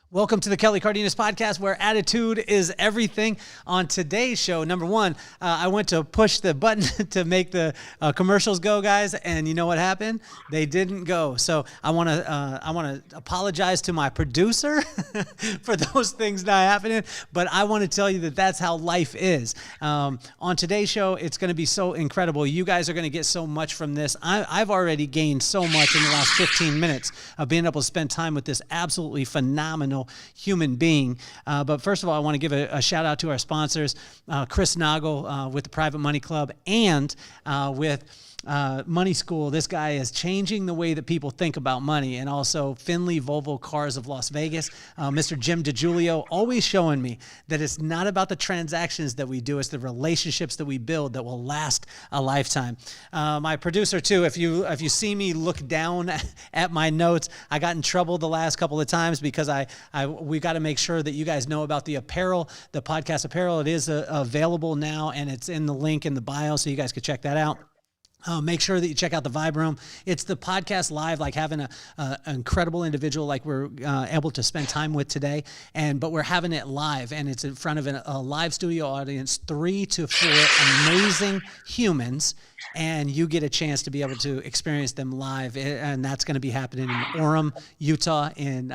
Welcome to the Kelly Cardenas podcast, where attitude is everything. On today's show, number one, I went to push the button to make the commercials go, guys, and you know what happened? They didn't go. So I want to apologize to my producer for those things not happening, but I want to tell you that that's how life is. On today's show, it's going to be so incredible. You guys are going to get so much from this. I've already gained so much in the last 15 minutes of being able to spend time with this absolutely phenomenal human being. But first of all, I want to give a shout out to our sponsors, Chris Noggle with the Private Money Club and with Money School. This guy is changing the way that people think about money. And also Finley Volvo Cars of Las Vegas, Mr. Jim DiGiulio, always showing me that it's not about the transactions that we do, it's the relationships that we build that will last a lifetime. My producer too, if you see me look down at my notes, I got in trouble the last couple of times because we got to make sure that you guys know about the apparel, the podcast apparel. It is available now, and it's in the link in the bio, so you guys can check that out. Make sure that you check out the Vibe Room. It's the podcast live, like having an incredible individual like we're able to spend time with today. But we're having it live, and it's in front of a live studio audience, 3 to 4 amazing humans, and you get a chance to be able to experience them live. And that's going to be happening in Orem, Utah in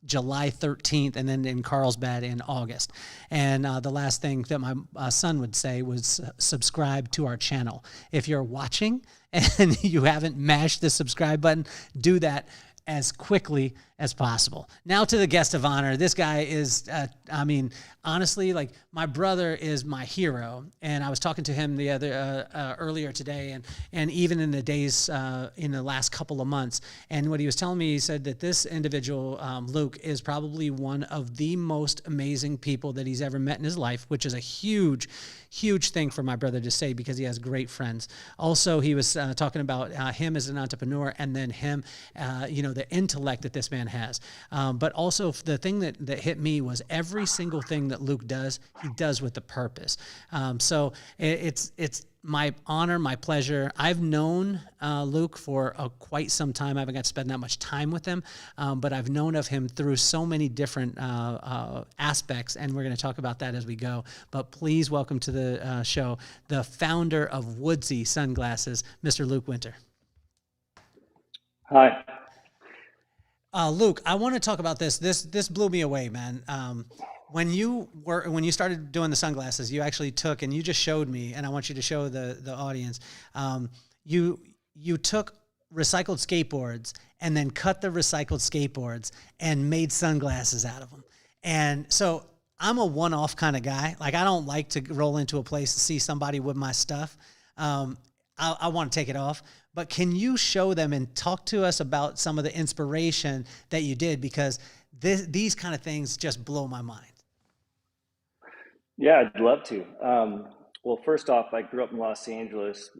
July 13th, and then in Carlsbad in August. And the last thing that my son would say was subscribe to our channel. If you're watching and you haven't mashed the subscribe button, do that as quickly as possible. Now to the guest of honor. This guy is, honestly, like my brother is my hero. And I was talking to him earlier today and even in the days, in the last couple of months. And what he was telling me, he said that this individual, Luke, is probably one of the most amazing people that he's ever met in his life, which is a huge thing for my brother to say because he has great friends. Also, he was talking about him as an entrepreneur and then him, the intellect that this man has. But also the thing that hit me was every single thing that Luke does, he does with a purpose. So it's my honor, my pleasure. I've known Luke for quite some time. I haven't got to spend that much time with him, but I've known of him through so many different aspects, and we're going to talk about that as we go. But please welcome to the show the founder of WOODZEE Sunglasses, Mr. Luke Winter. Hi. Luke, I want to talk about this. This blew me away, man. When you started doing the sunglasses, you actually took, and you just showed me, and I want you to show the audience. You took recycled skateboards and then cut the recycled skateboards and made sunglasses out of them. And so I'm a one-off kind of guy. Like I don't like to roll into a place and see somebody with my stuff. I want to take it off. But can you show them and talk to us about some of the inspiration that you did? Because these kind of things just blow my mind. Yeah, I'd love to. Well, first off, I grew up in Los Angeles,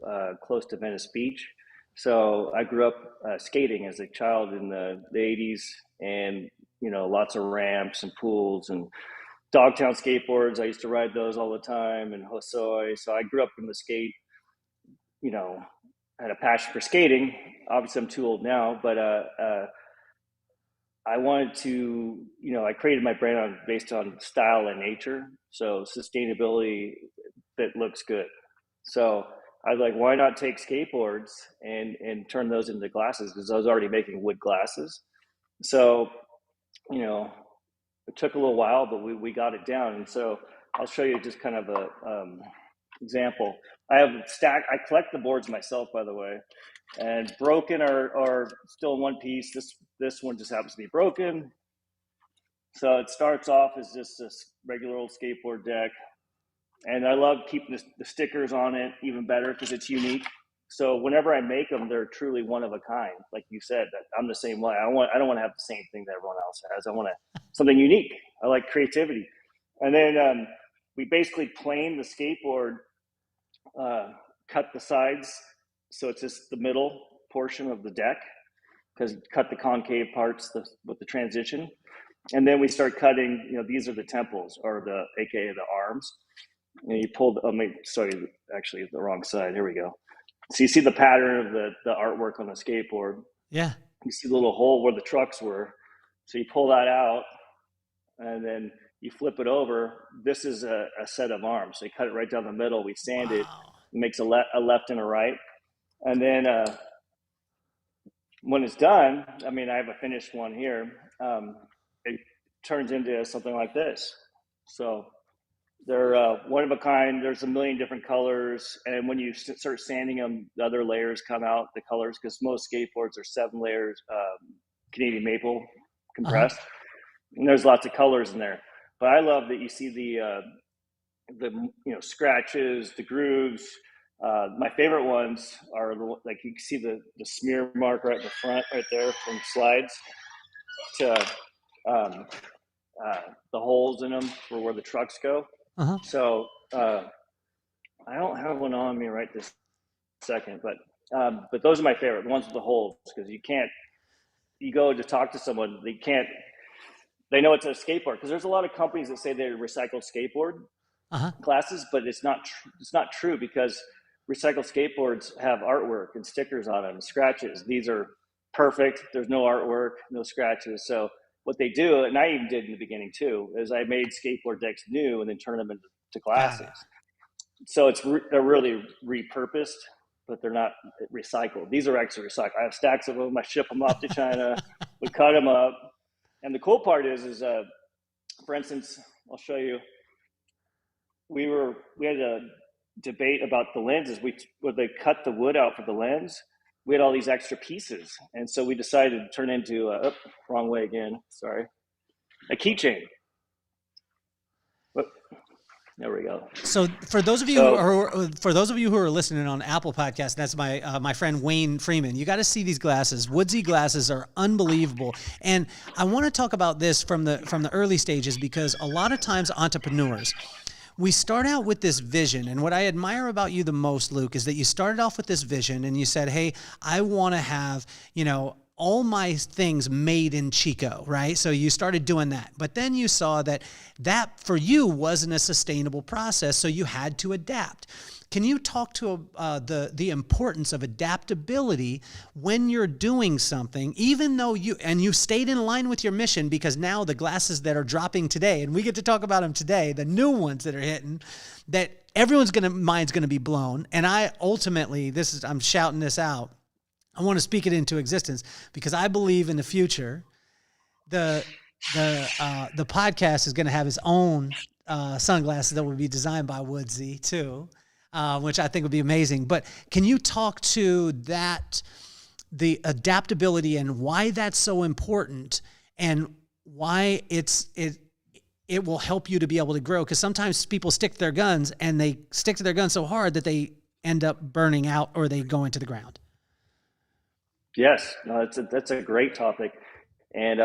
close to Venice Beach. So I grew up skating as a child in the 80s and, lots of ramps and pools and Dogtown skateboards. I used to ride those all the time and Hosoi. So I grew up in the skate, had a passion for skating. Obviously, I'm too old now, but I wanted to, I created my brand based on style and nature. So sustainability that looks good. So I was like, why not take skateboards and turn those into glasses? Because I was already making wood glasses. So, it took a little while, but we got it down. And so I'll show you just kind of a example. I have stack. I collect the boards myself, by the way, and broken are still in one piece. This one just happens to be broken. So it starts off as just this regular old skateboard deck, and I love keeping the stickers on it even better because it's unique. So whenever I make them, they're truly one of a kind. Like you said, that I'm the same way. I don't want to have the same thing that everyone else has. I want something unique. I like creativity. And then we basically plane the skateboard, cut the sides so it's just the middle portion of the deck, because cut the concave parts with the transition. And then we start cutting, these are the temples, or AKA the arms. And you pull, actually the wrong side. Here we go. So you see the pattern of the artwork on the skateboard. Yeah. You see the little hole where the trucks were. So you pull that out, and then you flip it over. This is a set of arms. So you cut it right down the middle. We sand it. Wow. It makes a left and a right. And then when it's done, I mean, I have a finished one here. It turns into something like this. So they're one of a kind. There's a million different colors, and when you start sanding them, the other layers come out. The colors, because most skateboards are 7 layers Canadian maple Uh-huh. compressed, and there's lots of colors in there. But I love that you see the scratches, the grooves. My favorite ones are like you can see the smear mark right in the front, right there from slides to um, the holes in them for where the trucks go. Uh-huh. So I don't have one on me right this second, but those are my favorite, the ones with the holes, because you go to talk to someone, they know it's a skateboard, because there's a lot of companies that say they're recycled skateboard Uh-huh. classes, but it's not true, because recycled skateboards have artwork and stickers on them and scratches. These are perfect. There's no artwork, no scratches. So what they do, and I even did in the beginning too, is I made skateboard decks new and then turned them into Got glasses. it. So they're really repurposed, but they're not recycled. These are actually recycled. I have stacks of them. I ship them off to China. We cut them up, and the cool part is for instance, I'll show you. We had a debate about the lenses. When they cut the wood out for the lens, we had all these extra pieces, and so we decided to turn into wrong way again. Sorry, a keychain. But there we go. So for those of you So who are listening on Apple Podcast, that's my friend Wayne Freeman. You got to see these glasses. WOODZEE glasses are unbelievable, and I want to talk about this from the early stages, because a lot of times entrepreneurs, we start out with this vision. And what I admire about you the most, Luke, is that you started off with this vision and you said, hey, I want to have, all my things made in Chico, right? So you started doing that. But then you saw that for you wasn't a sustainable process, so you had to adapt. Can you talk to the importance of adaptability when you're doing something, even though you stayed in line with your mission? Because now the glasses that are dropping today, and we get to talk about them today, the new ones that are hitting, that everyone's mind's gonna be blown. And I ultimately, I'm shouting this out, I want to speak it into existence, because I believe in the future, the podcast is going to have its own sunglasses that will be designed by WOODZEE too, which I think would be amazing. But can you talk to that, the adaptability, and why that's so important, and why it will help you to be able to grow? Because sometimes people stick to their guns, and they stick to their guns so hard that they end up burning out or they go into the ground. yes, no, that's a great topic, and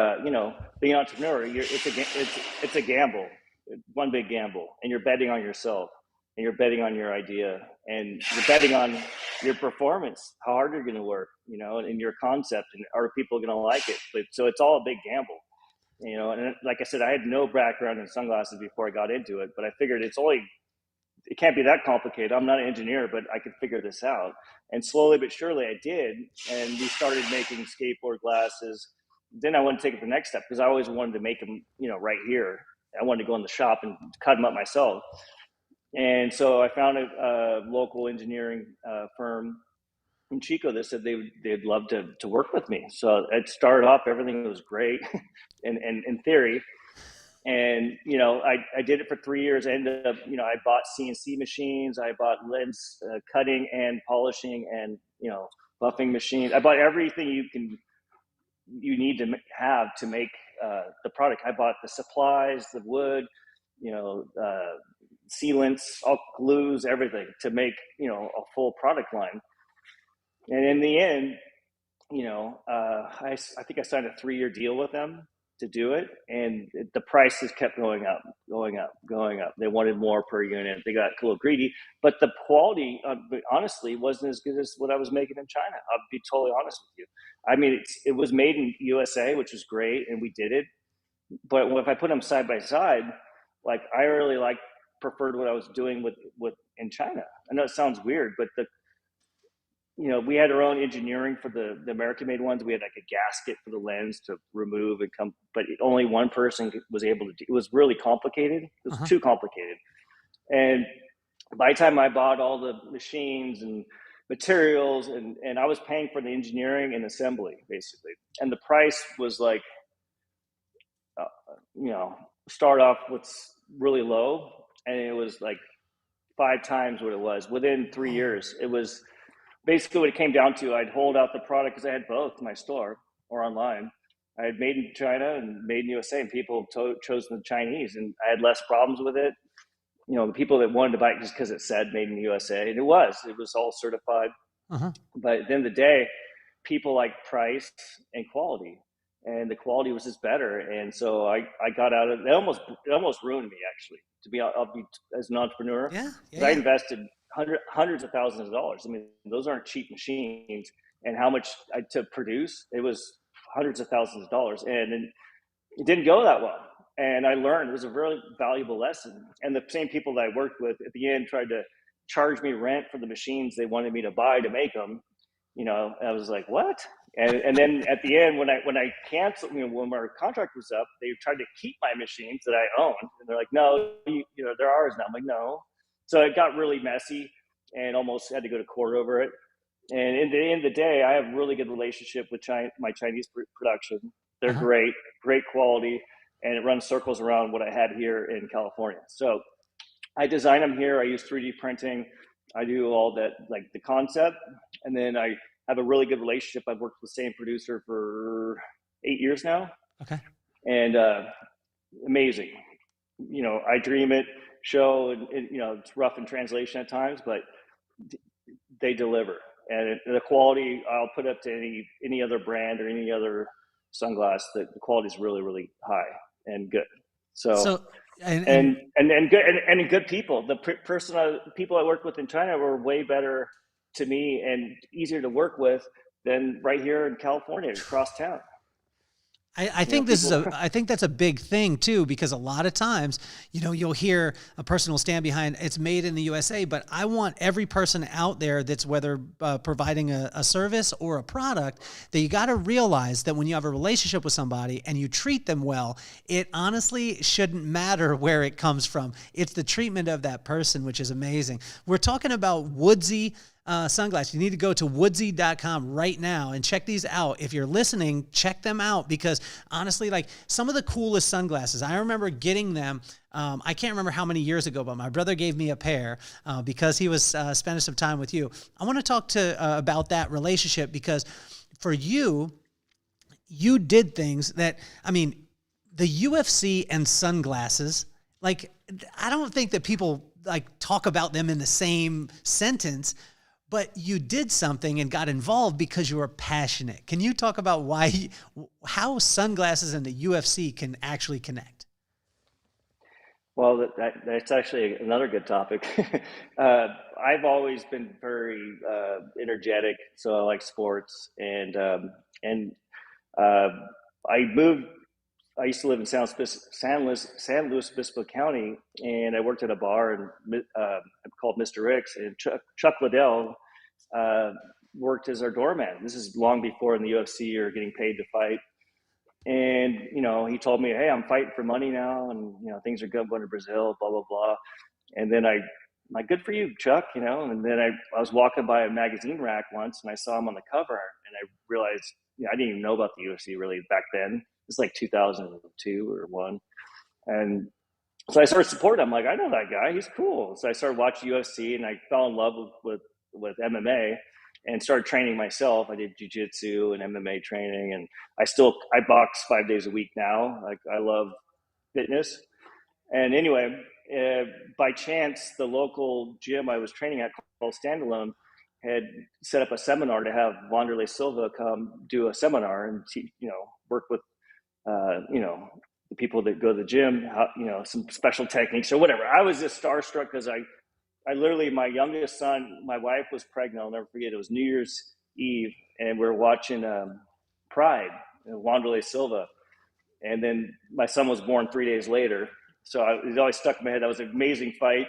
being an entrepreneur, it's a gamble, one big gamble, and you're betting on yourself, and you're betting on your idea, and you're betting on your performance, how hard you're going to work, and your concept, and are people going to like it? But so it's all a big gamble, And like I said, I had no background in sunglasses before I got into it, but I figured it can't be that complicated. I'm not an engineer, but I could figure this out. And slowly but surely I did. And we started making skateboard glasses. Then I wanted to take it the next step, because I always wanted to make them, right here. I wanted to go in the shop and cut them up myself. And so I found a local engineering firm in Chico that said they'd love to work with me. So it started off, everything was great in theory. And I did it for 3 years. I ended up, I bought CNC machines, I bought lens cutting and polishing, and buffing machines. I bought everything you need to have to make the product. I bought the supplies, the wood, sealants, all glues, everything to make a full product line. And in the end, I think I signed a 3-year deal with them to do it, and the prices kept going up, going up, going up. They wanted more per unit. They got a little greedy, but the quality, honestly, wasn't as good as what I was making in China. I'll be totally honest with you. I mean, it was made in USA, which was great, and we did it. But if I put them side by side, like I really preferred what I was doing with in China. I know it sounds weird, but we had our own engineering for the American made ones. We had like a gasket for the lens to remove and come, but only one person was able to do it. Was really complicated. It was Uh-huh. too complicated. And by the time I bought all the machines and materials, and I was paying for the engineering and assembly basically. And the price was like, uh, start off with really low. And it was like 5 times what it was within 3 years. It was basically what it came down to. I'd hold out the product because I had both in my store or online. I had made in China and made in USA, and people chose the Chinese, and I had less problems with it. The people that wanted to buy it just because it said made in the USA, and it was all certified. Uh-huh. But at the end of the day, people like price and quality, and the quality was just better. And so I got out of it. It almost ruined me, actually. To be, I'll be as an entrepreneur, Yeah. because Yeah. I Yeah. invested hundreds of thousands of dollars. I mean, those aren't cheap machines, and how much to produce, it was hundreds of thousands of dollars, and it didn't go that well. And I learned, it was a really valuable lesson. And the same people that I worked with at the end tried to charge me rent for the machines they wanted me to buy to make them. I was like, what? And then at the end, when I canceled, when our contract was up, they tried to keep my machines that I owned, and they're like, no, they're ours now. I'm like, no. So it got really messy, and almost had to go to court over it. And in the end of the day, I have a really good relationship with my Chinese production. They're Uh-huh. great quality, and it runs circles around what I had here in California. So I design them here. I use 3D printing. I do all that, like the concept, and then I have a really good relationship. I've worked with the same producer for 8 years now, Okay. and amazing. I dream it, show, and it's rough in translation at times, but they deliver, and the quality I'll put up to any other brand or any other sunglass. The quality is really really high and good. So So, and and good and good people. The people I worked with in China were way better to me and easier to work with than right here in California across town. I think People. I think that's a big thing too, because a lot of times, you'll hear a person will stand behind it's made in the USA, but I want every person out there that's whether providing a service or a product, that you got to realize that when you have a relationship with somebody and you treat them well, it honestly shouldn't matter where it comes from. It's the treatment of that person, which is amazing. We're talking about WOODZEE sunglasses. You need to go to woodzee.com right now and check these out. If you're listening, check them out, because honestly, like some of the coolest sunglasses, I remember getting them. I can't remember how many years ago, but my brother gave me a pair because he was spending some time with you. I want to talk about that relationship, because for you did things that, I mean, the UFC and sunglasses, like, I don't think that people like talk about them in the same sentence, but you did something and got involved because you were passionate. Can you talk about how sunglasses and the UFC can actually connect? Well, that's actually another good topic. I've always been very energetic, so I like sports, and uh, I moved. I used to live in San Luis Obispo County, and I worked at a bar called Mr. Rick's, and Chuck Liddell uh, worked as our doorman. This is long before in the UFC or getting paid to fight. And he told me, "Hey, I'm fighting for money now, and things are good. I'm going to Brazil, blah blah blah." And then I'm like, "Good for you, Chuck." And then I was walking by a magazine rack once, and I saw him on the cover, and I realized, I didn't even know about the UFC really back then. It's like 2002 or one, and so I started supporting him. I'm like, I know that guy; he's cool. So I started watching UFC, and I fell in love with MMA, and started training myself. I did jiu-jitsu and MMA training, and I box 5 days a week now. Like, I love fitness. And anyway, by chance, the local gym I was training at, called Standalone, had set up a seminar to have Wanderlei Silva come do a seminar and work with the people that go to the gym, some special techniques or whatever. I was just starstruck because I literally, my youngest son, my wife was pregnant. I'll never forget. It was New Year's Eve, and we are watching Pride, Wanderlei Silva, and then my son was born 3 days later. So it always stuck in my head. That was an amazing fight.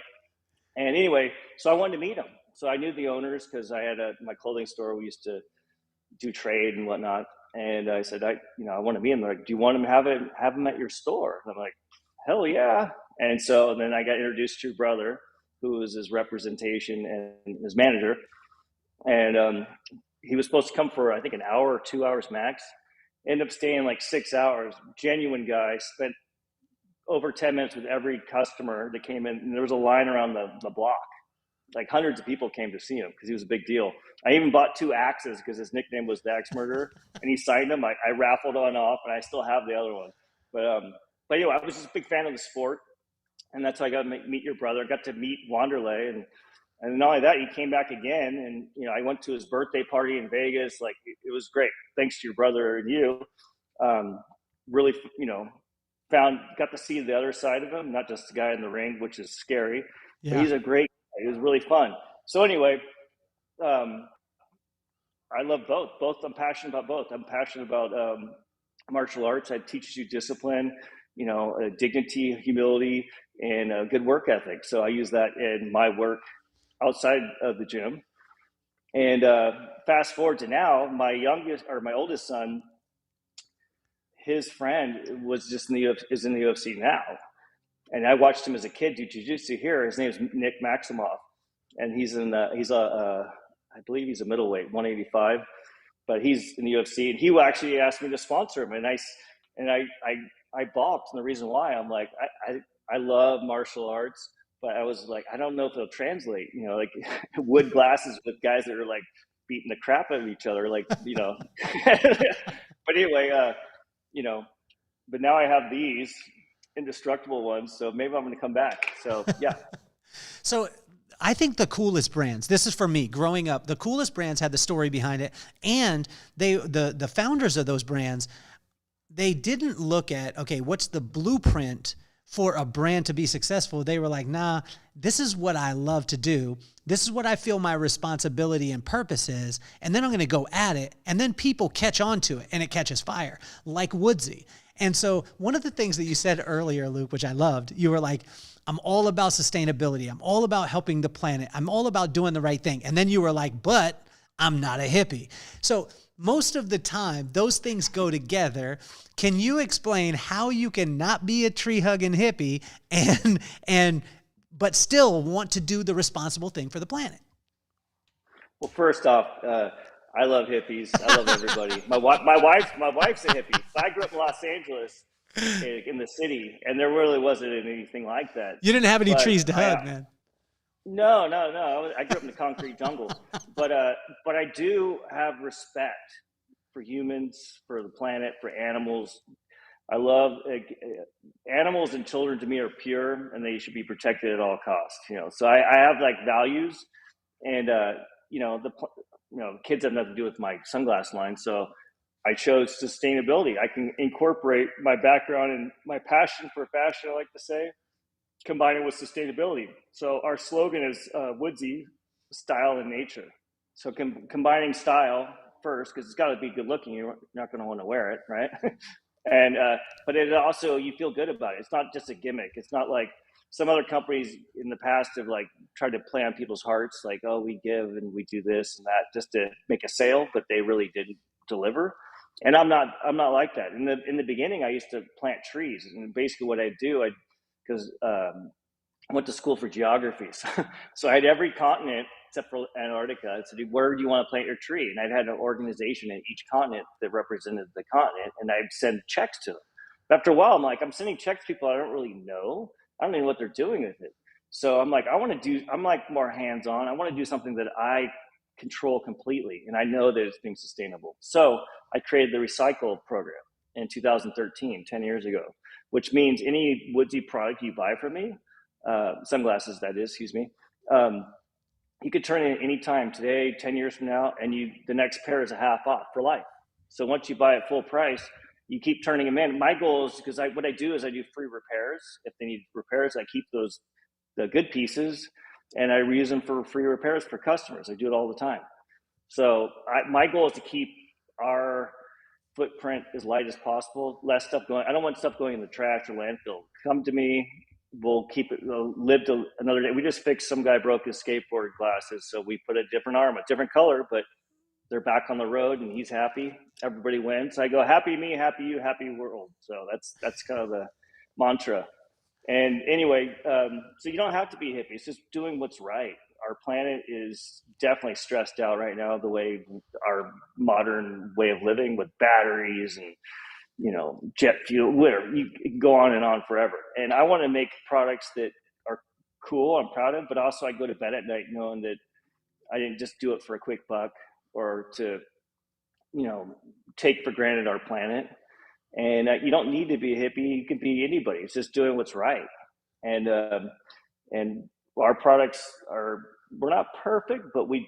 And anyway, so I wanted to meet him. So I knew the owners because I had my clothing store. We used to do trade and whatnot. And I said, I want to meet him. They're like, do you want him to have him at your store? And I'm like, hell yeah. And so then I got introduced to your brother, who was his representation and his manager. And he was supposed to come for, I think, an hour or 2 hours max. Ended up staying like 6 hours. Genuine guy. Spent over 10 minutes with every customer that came in. And there was a line around the block. Like hundreds of people came to see him because he was a big deal. I even bought 2 axes because his nickname was the Axe Murderer, and he signed them. I raffled one off, and I still have the other one. But anyway, I was just a big fan of the sport, and that's how I got to meet your brother. I got to meet Wanderlei, and not only that, he came back again, and I went to his birthday party in Vegas. Like it was great, thanks to your brother and you. Really, got to see the other side of him, not just the guy in the ring, which is scary. Yeah. But he's a great. It was really fun. So anyway, I love both. I'm passionate about both. I'm passionate about martial arts. It teaches you discipline, dignity, humility, and a good work ethic. So I use that in my work outside of the gym. And fast forward to now, my oldest son, his friend is in the UFC now. And I watched him as a kid do jiu-jitsu here. His name is Nick Maximoff, and I believe he's a middleweight, 185, but he's in the UFC. And he actually asked me to sponsor him, and I balked. And the reason why, I'm like, I love martial arts, but I was like, I don't know if it'll translate. Like wood glasses with guys that are like beating the crap out of each other, like. But anyway, but now I have these indestructible ones, so maybe I'm going to come back. So yeah. So I think the coolest brands, this is for me growing up, the coolest brands had the story behind it, and the founders of those brands, they didn't look at, okay, what's the blueprint for a brand to be successful? They were like, nah, this is what I love to do. This is what I feel my responsibility and purpose is. And then I'm going to go at it. And then people catch on to it and it catches fire, like WOODZEE. And so one of the things that you said earlier, Luke, which I loved, you were like, I'm all about sustainability. I'm all about helping the planet. I'm all about doing the right thing. And then you were like, but I'm not a hippie. So most of the time, those things go together. Can you explain how you can not be a tree-hugging hippie but still want to do the responsible thing for the planet? Well, first off, I love hippies. I love everybody. My wife's a hippie. I grew up in Los Angeles, in the city, and there really wasn't anything like that. You didn't have any trees to hug, man. No. I grew up in the concrete jungle, but I do have respect for humans, for the planet, for animals. I love animals, and children to me are pure, and they should be protected at all costs. So I have like values, and kids have nothing to do with my sunglass line. So I chose sustainability. I can incorporate my background and my passion for fashion, I like to say, combine it with sustainability. So our slogan is WOODZEE, style and nature. So combining style first, because it's got to be good looking. You're not going to want to wear it, right? And but it also, you feel good about it. It's not just a gimmick. It's not like some other companies in the past have like tried to play on people's hearts, like, oh, we give and we do this and that just to make a sale, but they really didn't deliver. And I'm not like that. In the beginning, I used to plant trees, and basically what I do, because I went to school for geography, so I had every continent except for Antarctica. I said, where do you want to plant your tree? And I'd had an organization in each continent that represented the continent, and I'd send checks to them. But after a while, I'm sending checks to people I don't really know. I don't even know what they're doing with it. So I'm like, I'm like more hands-on. I want to do something that I control completely, and I know that it's being sustainable. So I created the Recycle program in 2013, 10 years ago, which means any WOODZEE product you buy from me, sunglasses that is, excuse me, you could turn it any time, today, 10 years from now, and the next pair is a half off for life. So once you buy it full price, you keep turning them in. My goal is, because what I do is I do free repairs. If they need repairs, I keep the good pieces, and I reuse them for free repairs for customers. I do it all the time. So my goal is to keep our footprint as light as possible, less stuff going. I don't want stuff going in the trash or landfill. Come to me, we'll keep it, live to another day. We just fixed some guy broke his skateboard glasses, so we put a different arm, a different color, but they're back on the road and he's happy. Everybody wins. I go, happy me, happy you, happy world. So that's kind of the mantra. And anyway, so you don't have to be hippie. It's just doing what's right. Our planet is definitely stressed out right now, the way our modern way of living with batteries and, jet fuel, whatever. You can go on and on forever. And I want to make products that are cool, I'm proud of, but also I go to bed at night knowing that I didn't just do it for a quick buck or to, take for granted our planet. And you don't need to be a hippie. You can be anybody. It's just doing what's right. And our products we're not perfect, but we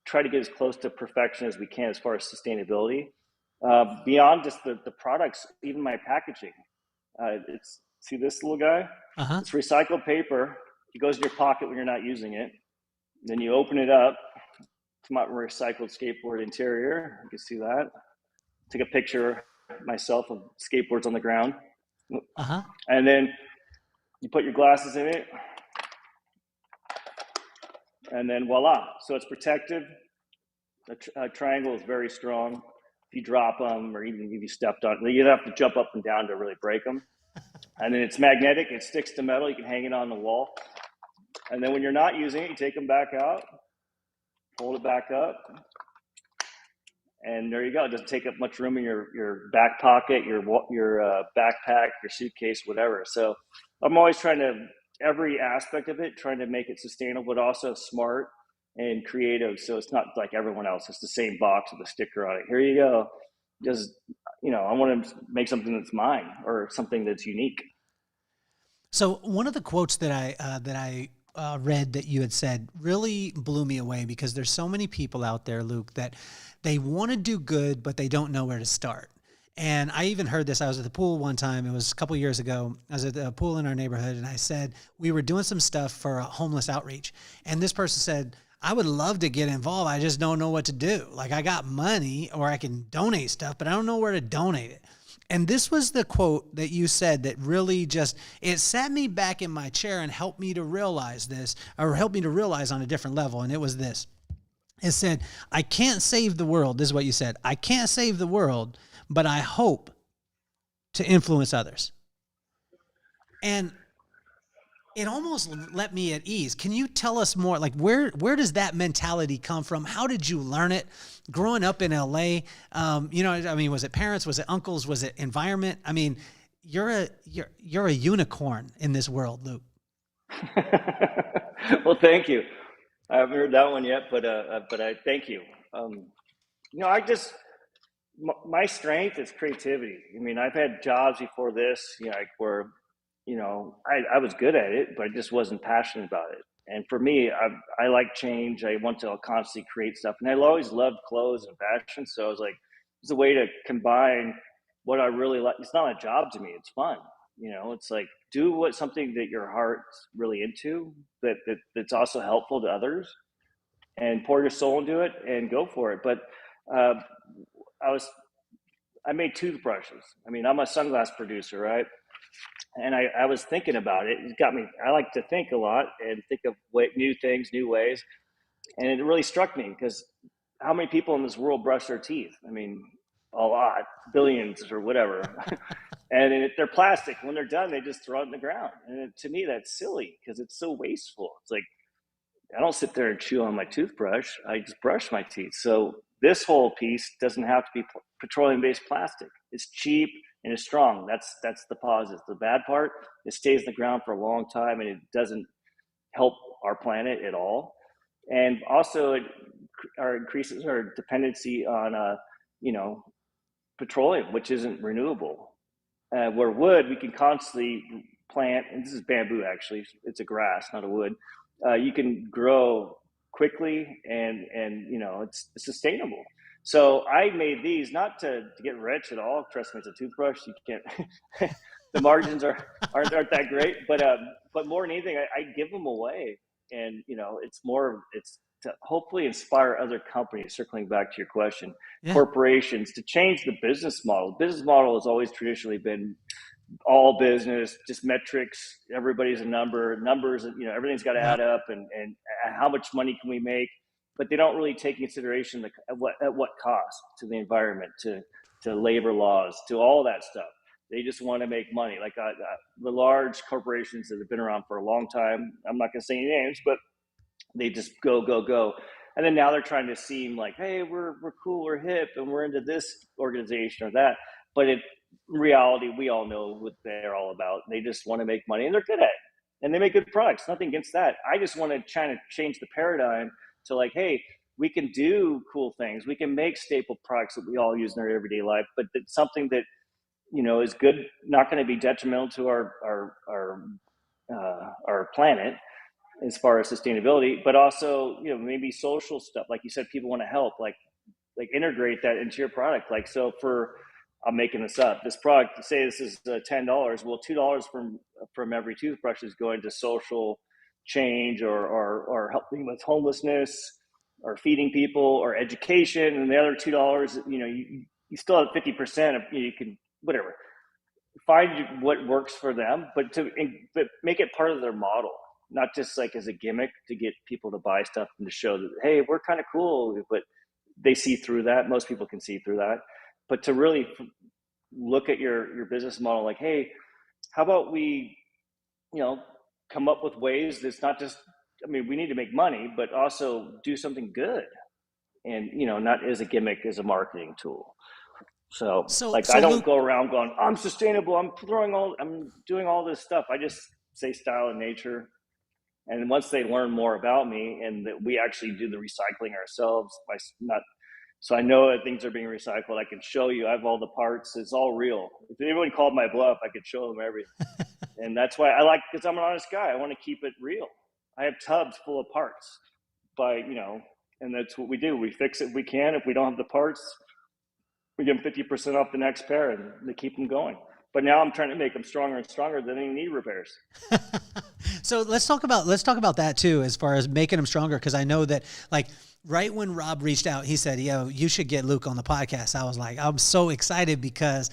try to get as close to perfection as we can as far as sustainability. Beyond just the products, even my packaging. It's see this little guy. Uh-huh. It's recycled paper. It goes in your pocket when you're not using it. Then you open it up. It's my recycled skateboard interior. You can see that. Take a picture myself of skateboards on the ground. Uh-huh. And then you put your glasses in it. And then voila. So it's protective. A triangle is very strong. If you drop them or even if you stepped on, you'd have to jump up and down to really break them. And then it's magnetic. It sticks to metal. You can hang it on the wall. And then when you're not using it, you take them back out, hold it back up, and there you go. It doesn't take up much room in your back pocket, your backpack, your suitcase, whatever. So I'm always trying to, every aspect of it, trying to make it sustainable, but also smart and creative. So it's not like everyone else. It's the same box with a sticker on it. Here you go. Just, I want to make something that's mine or something that's unique. So one of the quotes that I read that you had said really blew me away, because there's so many people out there, Luke, that they want to do good, but they don't know where to start. And I even heard this. I was at the pool one time. It was a couple years ago. I was at the pool in our neighborhood, and I said, we were doing some stuff for a homeless outreach. And this person said, I would love to get involved. I just don't know what to do. Like, I got money or I can donate stuff, but I don't know where to donate it. And this was the quote that you said that really just, it sat me back in my chair and helped me to realize this, or helped me to realize on a different level. And it was this. It said, I can't save the world. This is what you said. I can't save the world, but I hope to influence others. And it almost let me at ease. Can you tell us more? Like, where does that mentality come from? How did you learn it? Growing up in LA, was it parents? Was it uncles? Was it environment? I mean, you're a unicorn in this world, Luke. Well, thank you. I haven't heard that one yet, but I thank you. My strength is creativity. I mean, I've had jobs before this, like where, I was good at it, but I just wasn't passionate about it. And for me, I like change. I want to constantly create stuff. And I always loved clothes and fashion. So I was like, it's a way to combine what I really like. It's not a job to me. It's fun. It's like do something that your heart's really into, that's also helpful to others, and pour your soul into it and go for it. But uh, I made toothbrushes. I mean, I'm a sunglass producer, right? And I was thinking about it. It got me. I like to think a lot and think of new things, new ways. And it really struck me because how many people in this world brush their teeth? I mean, a lot, billions or whatever. And they're plastic. When they're done, they just throw it in the ground. And to me, that's silly because it's so wasteful. It's like, I don't sit there and chew on my toothbrush. I just brush my teeth. So this whole piece doesn't have to be petroleum-based plastic. It's cheap and it's strong. That's the positive. The bad part, it stays in the ground for a long time and it doesn't help our planet at all. And also, it increases our dependency on, petroleum, which isn't renewable. Where wood, we can constantly plant, and this is bamboo actually. It's a grass, not a wood. You can grow quickly and it's sustainable. So I made these not to get rich at all. Trust me, it's a toothbrush. You can't. The margins aren't that great, but more than anything, I give them away, and it's to hopefully inspire other companies. Circling back to your question, yeah. Corporations to change the business model. The business model has always traditionally been all business, just metrics. Everybody's a number, numbers, everything's got to Yeah. add up, and how much money can we make? But they don't really take consideration at what cost to the environment, to labor laws, to all that stuff. They just want to make money. Like the large corporations that have been around for a long time. I'm not going to say any names, but they just go, go, go. And then now they're trying to seem like, hey, we're cool, we're hip, and we're into this organization or that. But in reality, we all know what they're all about. They just want to make money, and they're good at it. And they make good products. Nothing against that. I just want to try to change the paradigm to like, hey, we can do cool things. We can make staple products that we all use in our everyday life, but it's something that is good, not going to be detrimental to our planet as far as sustainability, but also maybe social stuff. Like you said, people want to help, like integrate that into your product. Like so, I'm making this up. This product, say this is $10. Well, $2 from every toothbrush is going to social change or helping with homelessness or feeding people or education, and the other $2, you still have 50% of you can whatever find what works for them, but make it part of their model, not just like as a gimmick to get people to buy stuff and to show that, hey, we're kind of cool, but they see through that. Most people can see through that. But to really look at your business model, like, hey, how about we, come up with ways that's not just, we need to make money, but also do something good, and not as a gimmick, as a marketing tool. So So, like, so I don't Luke, go around going, I'm sustainable, I'm doing all this stuff. I just say style and nature. And once they learn more about me, and that we actually do the recycling ourselves, by not, so I know that things are being recycled. I can show you. I have all the parts. It's all real. If anyone called my bluff, I could show them everything. And that's why because I'm an honest guy. I want to keep it real. I have tubs full of parts, and that's what we do. We fix it if we can. If we don't have the parts, we give them 50% off the next pair, and they keep them going. But now I'm trying to make them stronger and stronger. They don't need repairs. so let's talk about that too, as far as making them stronger. Cause I know that, like, right when Rob reached out, he said, yo, you should get Luke on the podcast. I was like, I'm so excited because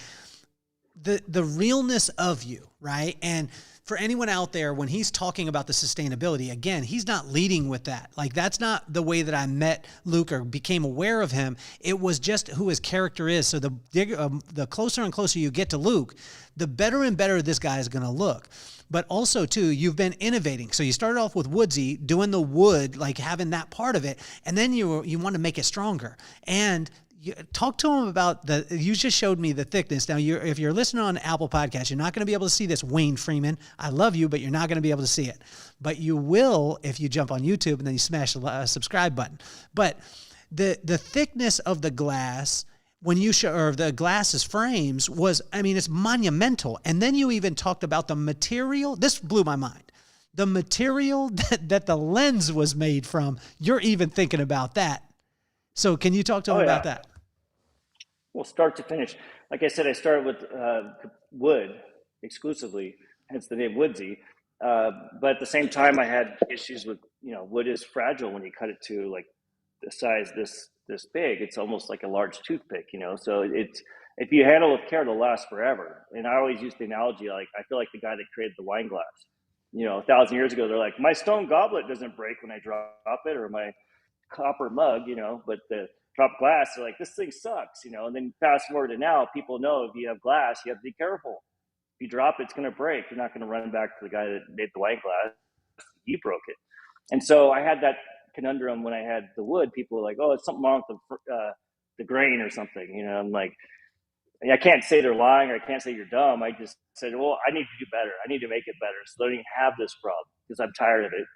the realness of you, right? And for anyone out there, when he's talking about the sustainability, again, he's not leading with that. Like, that's not the way that I met Luke or became aware of him. It was just who his character is. So the closer and closer you get to Luke, the better and better this guy is going to look. But also too, you've been innovating. So you started off with WOODZEE, doing the wood, like having that part of it, and then you want to make it stronger. And talk to him about you just showed me the thickness. Now, if you're listening on Apple Podcasts, you're not going to be able to see this, Wayne Freeman. I love you, but you're not going to be able to see it. But you will if you jump on YouTube and then you smash the subscribe button. But the thickness of the glass, when you show, or the glasses frames, was, it's monumental. And then you even talked about the material. This blew my mind. The material that the lens was made from. You're even thinking about that. So can you talk to him about that? Well, start to finish. Like I said, I started with wood exclusively, hence the name WOODZEE. But at the same time, I had issues with, wood is fragile when you cut it to like the size this big. It's almost like a large toothpick, So it's, if you handle it with care, it'll last forever. And I always use the analogy, like, I feel like the guy that created the wine glass. 1,000 years ago, they're like, my stone goblet doesn't break when I drop it, or my copper mug, but the drop glass, they're like, this thing sucks, And then fast forward to now, people know if you have glass, you have to be careful. If you drop it, it's going to break. You're not going to run back to the guy that made the wine glass. You broke it. And so I had that conundrum when I had the wood. People were like, oh, it's something wrong with the grain or something. I'm like, I can't say they're lying, or I can't say you're dumb. I just said, well, I need to do better. I need to make it better so they don't even have this problem, because I'm tired of it.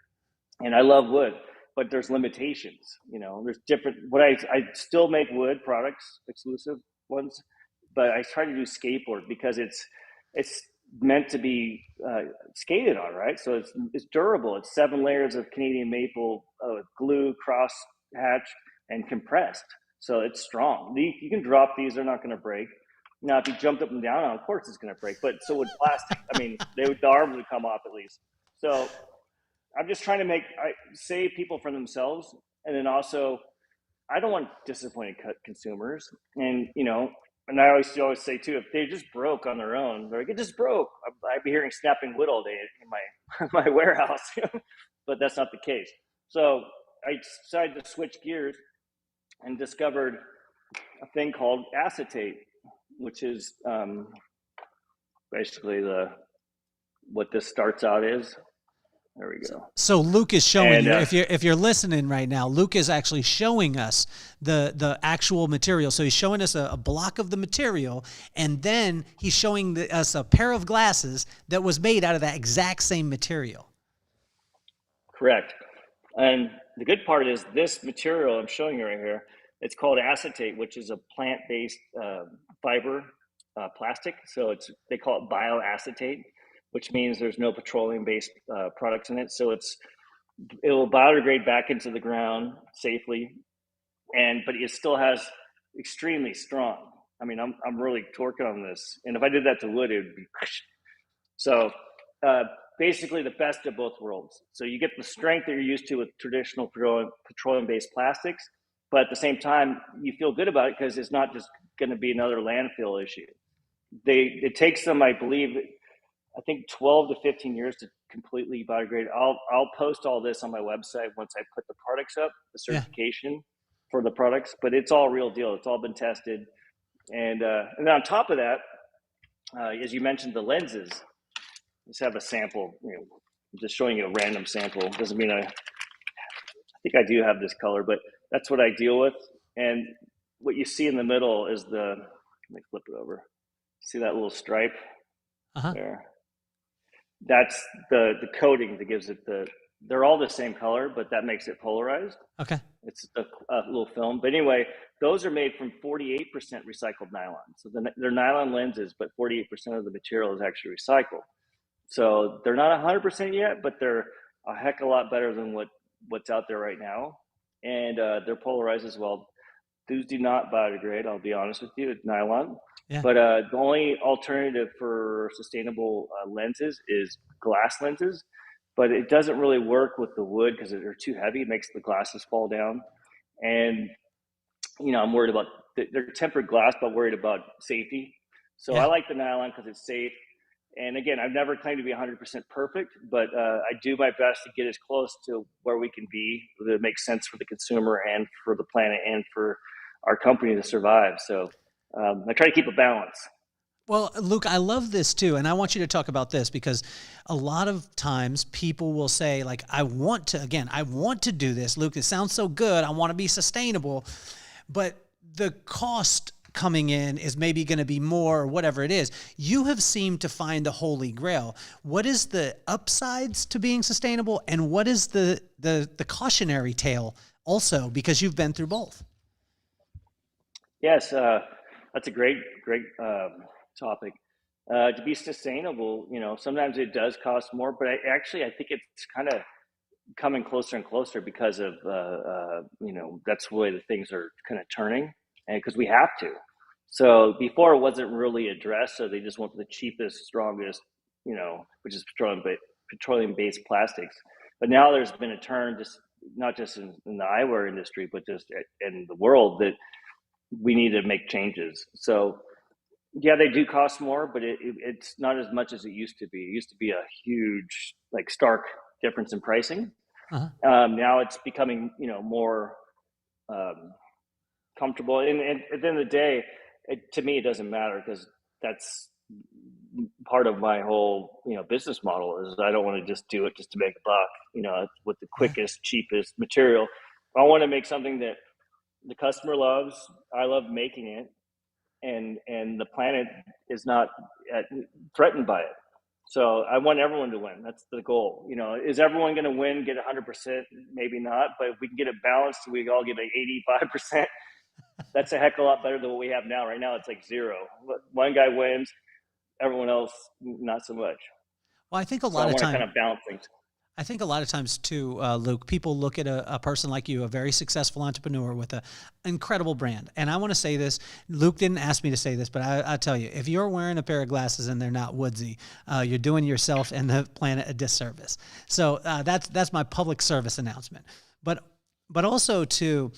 And I love wood, but there's limitations. There's different. I still make wood products, exclusive ones, but I try to do skateboard because it's meant to be skated on, right? So it's durable. It's 7 layers of Canadian maple glue, cross hatched, and compressed, so it's strong. You can drop these; they're not going to break. Now, if you jumped up and down on, of course it's going to break. But so would plastic. The arms would come off at least. So I'm just trying to save people from themselves, and then also, I don't want disappointed consumers. And and I always say too, if they just broke on their own, they're like, it just broke. I'd be hearing snapping wood all day in my my warehouse, but that's not the case. So I decided to switch gears and discovered a thing called acetate, which is basically what this starts out is. There we go. So Luke is showing And you, if you're listening right now, Luke is actually showing us the actual material. So he's showing us a block of the material, and then he's showing us a pair of glasses that was made out of that exact same material. correct. And the good part is this material I'm showing you right here, it's called acetate, which is a plant-based fiber plastic. So they call it bioacetate, which means there's no petroleum-based products in it. So it will biodegrade back into the ground safely, but it still has extremely strong. I mean, I'm really torquing on this, and if I did that to wood, it would be so. Basically, the best of both worlds. So you get the strength that you're used to with traditional petroleum-based plastics, but at the same time, you feel good about it because it's not just going to be another landfill issue. It takes them, I believe, I think 12 to 15 years to completely biodegrade. I'll post all this on my website once I put the products up, the certification for the products, but it's all real deal. It's all been tested. And then on top of that, as you mentioned, the lenses, let's have a sample, I'm just showing you a random sample. Doesn't mean I think I do have this color, but that's what I deal with. And what you see in the middle is let me flip it over. See that little stripe there? That's the coating that gives it they're all the same color, but that makes it polarized. Okay. It's a little film. But anyway, those are made from 48% recycled nylon. So they're nylon lenses, but 48% of the material is actually recycled. So they're not 100% yet, but they're a heck of a lot better than what's out there right now. And they're polarized as well. Those do not biodegrade, I'll be honest with you, it's nylon. Yeah. But the only alternative for sustainable lenses is glass lenses. But it doesn't really work with the wood because they're too heavy. It makes the glasses fall down. And, I'm worried about, they're tempered glass, but worried about safety. So I like the nylon because it's safe. And again, I've never claimed to be 100% perfect, but I do my best to get as close to where we can be that makes sense for the consumer and for the planet and for our company to survive. So I try to keep a balance. Well, Luke, I love this too. And I want you to talk about this because a lot of times people will say like, I want to do this. Luke, it sounds so good. I want to be sustainable, but the cost coming in is maybe going to be more or whatever it is. You have seemed to find the holy grail. What is the upsides to being sustainable? And what is the cautionary tale also, because you've been through both? Yes. That's a great topic. To be sustainable, sometimes it does cost more, but I think it's kind of coming closer and closer because of, that's the way the things are kind of turning, and because we have to. So before it wasn't really addressed, so they just went for the cheapest, strongest, which is petroleum-based plastics. But now there's been a turn, just not just in the eyewear industry, but just in the world, that we need to make changes. So yeah, they do cost more, but it's not as much as it used to be. It used to be a huge, stark difference in pricing. Now it's becoming, more comfortable. And at the end of the day, to me, it doesn't matter because that's part of my whole, business model is I don't want to just do it just to make a buck, with the quickest, cheapest material. I want to make something that the customer loves. I love making it. And the planet is not threatened by it. So I want everyone to win. That's the goal. Is everyone going to win, get 100%? Maybe not, but if we can get it balanced, we all get 85%. That's a heck of a lot better than what we have now. Right now, it's like zero. One guy wins, everyone else not so much. Well, I think a lot of times, kind of balance things. I think a lot of times too, Luke, people look at a person like you, a very successful entrepreneur with an incredible brand. And I want to say this, Luke didn't ask me to say this, but I tell you, if you're wearing a pair of glasses and they're not WOODZEE, you're doing yourself and the planet a disservice. So that's my public service announcement. But also too,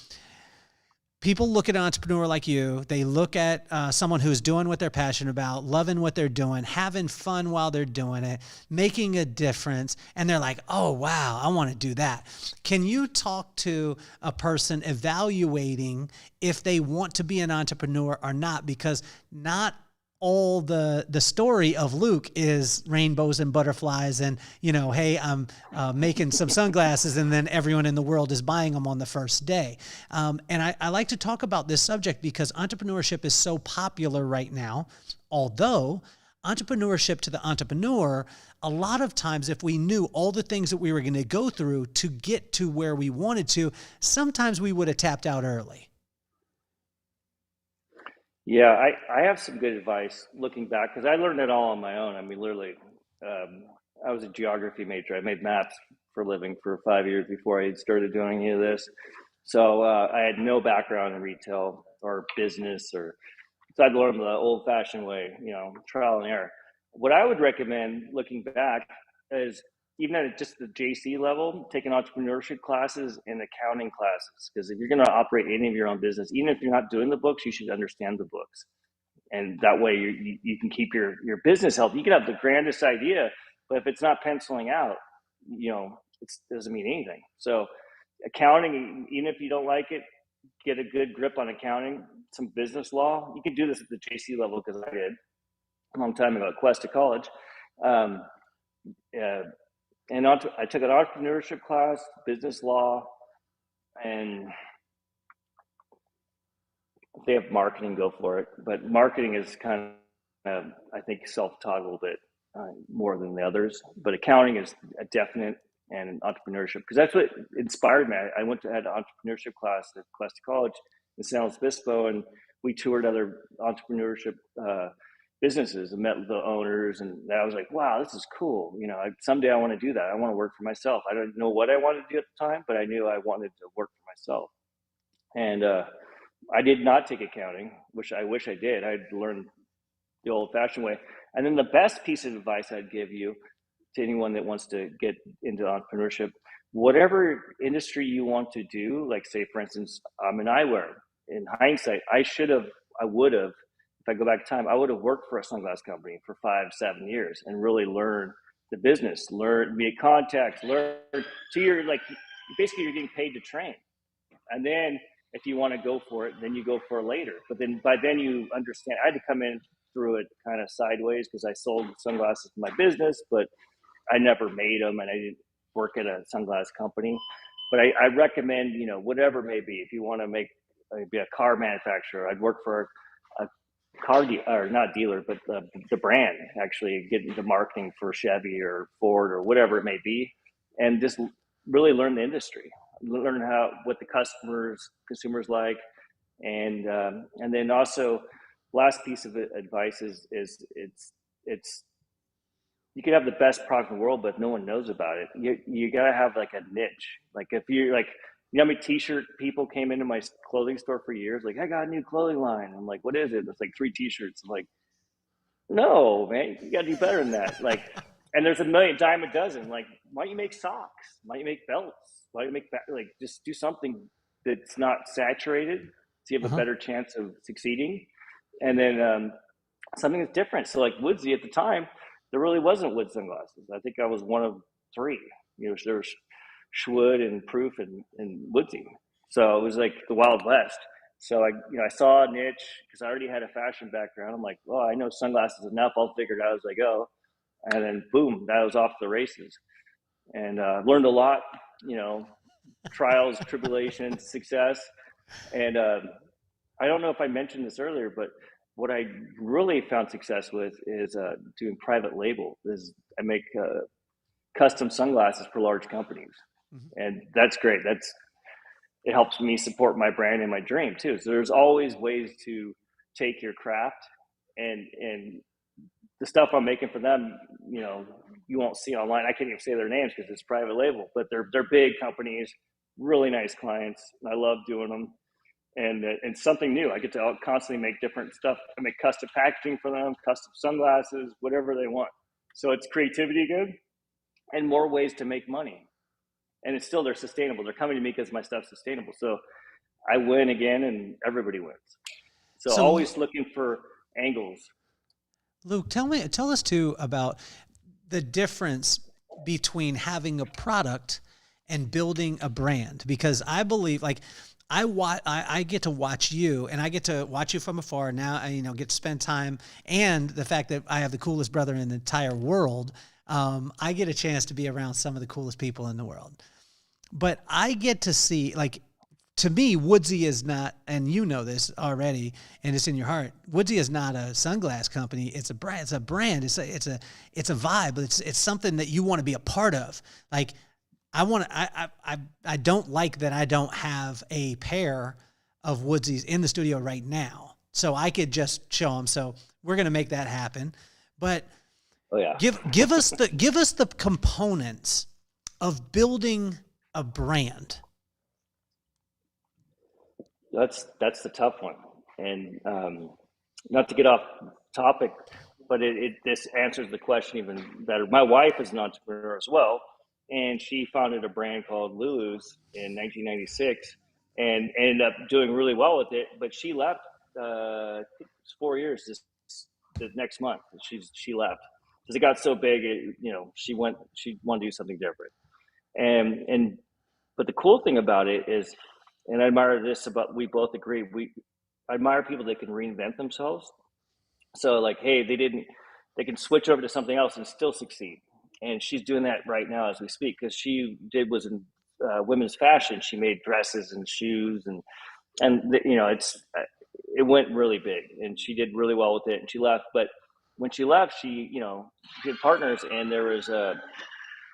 people look at an entrepreneur like you, they look at someone who's doing what they're passionate about, loving what they're doing, having fun while they're doing it, making a difference, and they're like, oh, wow, I want to do that. Can you talk to a person evaluating if they want to be an entrepreneur or not? Because not all the story of Luke is rainbows and butterflies and, you know, hey, I'm making some sunglasses and then everyone in the world is buying them on the first day. And I like to talk about this subject because entrepreneurship is so popular right now. Although entrepreneurship to the entrepreneur, a lot of times if we knew all the things that we were going to go through to get to where we wanted to, sometimes we would have tapped out early. Yeah, I have some good advice looking back because I learned it all on my own. I mean, literally, I was a geography major. I made maps for a living for 5 years before I started doing any of this. So I had no background in retail or business, or so I'd learned the old-fashioned way, you know, trial and error. What I would recommend looking back is even at just the JC level, taking entrepreneurship classes and accounting classes. Because if you're going to operate any of your own business, even if you're not doing the books, you should understand the books. And that way you can keep your business healthy. You can have the grandest idea, but if it's not penciling out, you know, it doesn't mean anything. So accounting, even if you don't like it, get a good grip on accounting, some business law. You can do this at the JC level because I did a long time ago at Cuesta College. Um, uh, and I took an entrepreneurship class, business law, and if they have marketing, go for it. But marketing is kind of, I think, self-taught a little bit more than the others. But accounting is a definite, and entrepreneurship, because that's what inspired me. I went to had an entrepreneurship class at Cuesta College in San Luis Obispo, and we toured other entrepreneurship businesses and met the owners, and I was like, wow, this is cool. You know, someday I want to do that. I want to work for myself. I don't know what I wanted to do at the time, but I knew I wanted to work for myself. And I did not take accounting, which I wish I did. I'd learned the old-fashioned way. And then the best piece of advice I'd give you to anyone that wants to get into entrepreneurship, whatever industry you want to do, like say, for instance, I'm in eyewear. In hindsight, I would have, if I go back in time, I would have worked for a sunglass company for 5-7 years and really learn the business, make contacts, learn to your, like, basically you're getting paid to train. And then if you want to go for it, then you go for it later. But then by then you understand, I had to come in through it kind of sideways because I sold sunglasses to my business, but I never made them and I didn't work at a sunglass company. But I recommend, you know, whatever it may be, if you want to be a car manufacturer, I'd work for a car or not dealer, but the brand, actually getting the marketing for Chevy or Ford or whatever it may be, and just really learn the industry, learn what the consumers like, and then also last piece of advice is it's you could have the best product in the world, but if no one knows about it, you gotta have like a niche. Like if you're like, you know how many t-shirt people came into my clothing store for years, like, I got a new clothing line. I'm like, what is it? It's like 3 t-shirts. I'm like, no, man, you gotta do better than that. Like, and there's a million, dime a dozen. Like, why don't you make socks? Why don't you make belts? Why don't you make like just do something that's not saturated so you have a better chance of succeeding. And then something that's different. So like WOODZEE at the time, there really wasn't wood sunglasses. I think I was one of 3. You know, there was Schwood and Proof and WOODZEE. So it was like the Wild West. So I saw a niche because I already had a fashion background. I'm like, well, I know sunglasses enough. I'll figure it out as I go. And then boom, that was off to the races. And learned a lot. You know, trials, tribulations, success. And I don't know if I mentioned this earlier, but what I really found success with is doing private label. I make custom sunglasses for large companies, and that's great. It helps me support my brand and my dream too. So there's always ways to take your craft and the stuff I'm making for them. You know, you won't see online. I can't even say their names because it's private label, but they're big companies, really nice clients. I love doing them. And something new. I get to constantly make different stuff. I make custom packaging for them, custom sunglasses, whatever they want. So it's creativity good and more ways to make money. And they're sustainable. They're coming to me because my stuff's sustainable. So I win again and everybody wins. So So always looking for angles. Luke, tell us too about the difference between having a product and building a brand, because I believe like I get to watch you, and I get to watch you from afar. Now I, get to spend time, and the fact that I have the coolest brother in the entire world, I get a chance to be around some of the coolest people in the world. But I get to see, like, to me, WOODZEE is not, and you know this already, and it's in your heart. WOODZEE is not a sunglass company. It's a brand. It's a brand. It's a vibe. It's something that you want to be a part of. Like, I don't like that I don't have a pair of WOODZEEs in the studio right now, so I could just show them. So we're gonna make that happen. But Oh yeah. give us the components of building a brand. That's the tough one, and not to get off topic, but this answers the question even better. My wife is an entrepreneur as well, and she founded a brand called Lulu's in 1996, and ended up doing really well with it. But she left. I think it's 4 years this next month. She left because it got so big. She went. She wanted to do something different, and but the cool thing about it is, and I admire this about, we both agree, I admire people that can reinvent themselves. So like, hey, they can switch over to something else and still succeed. And she's doing that right now as we speak, because was in women's fashion. She made dresses and shoes, it went really big, and she did really well with it. And she left, but when she left, she had partners, and there was a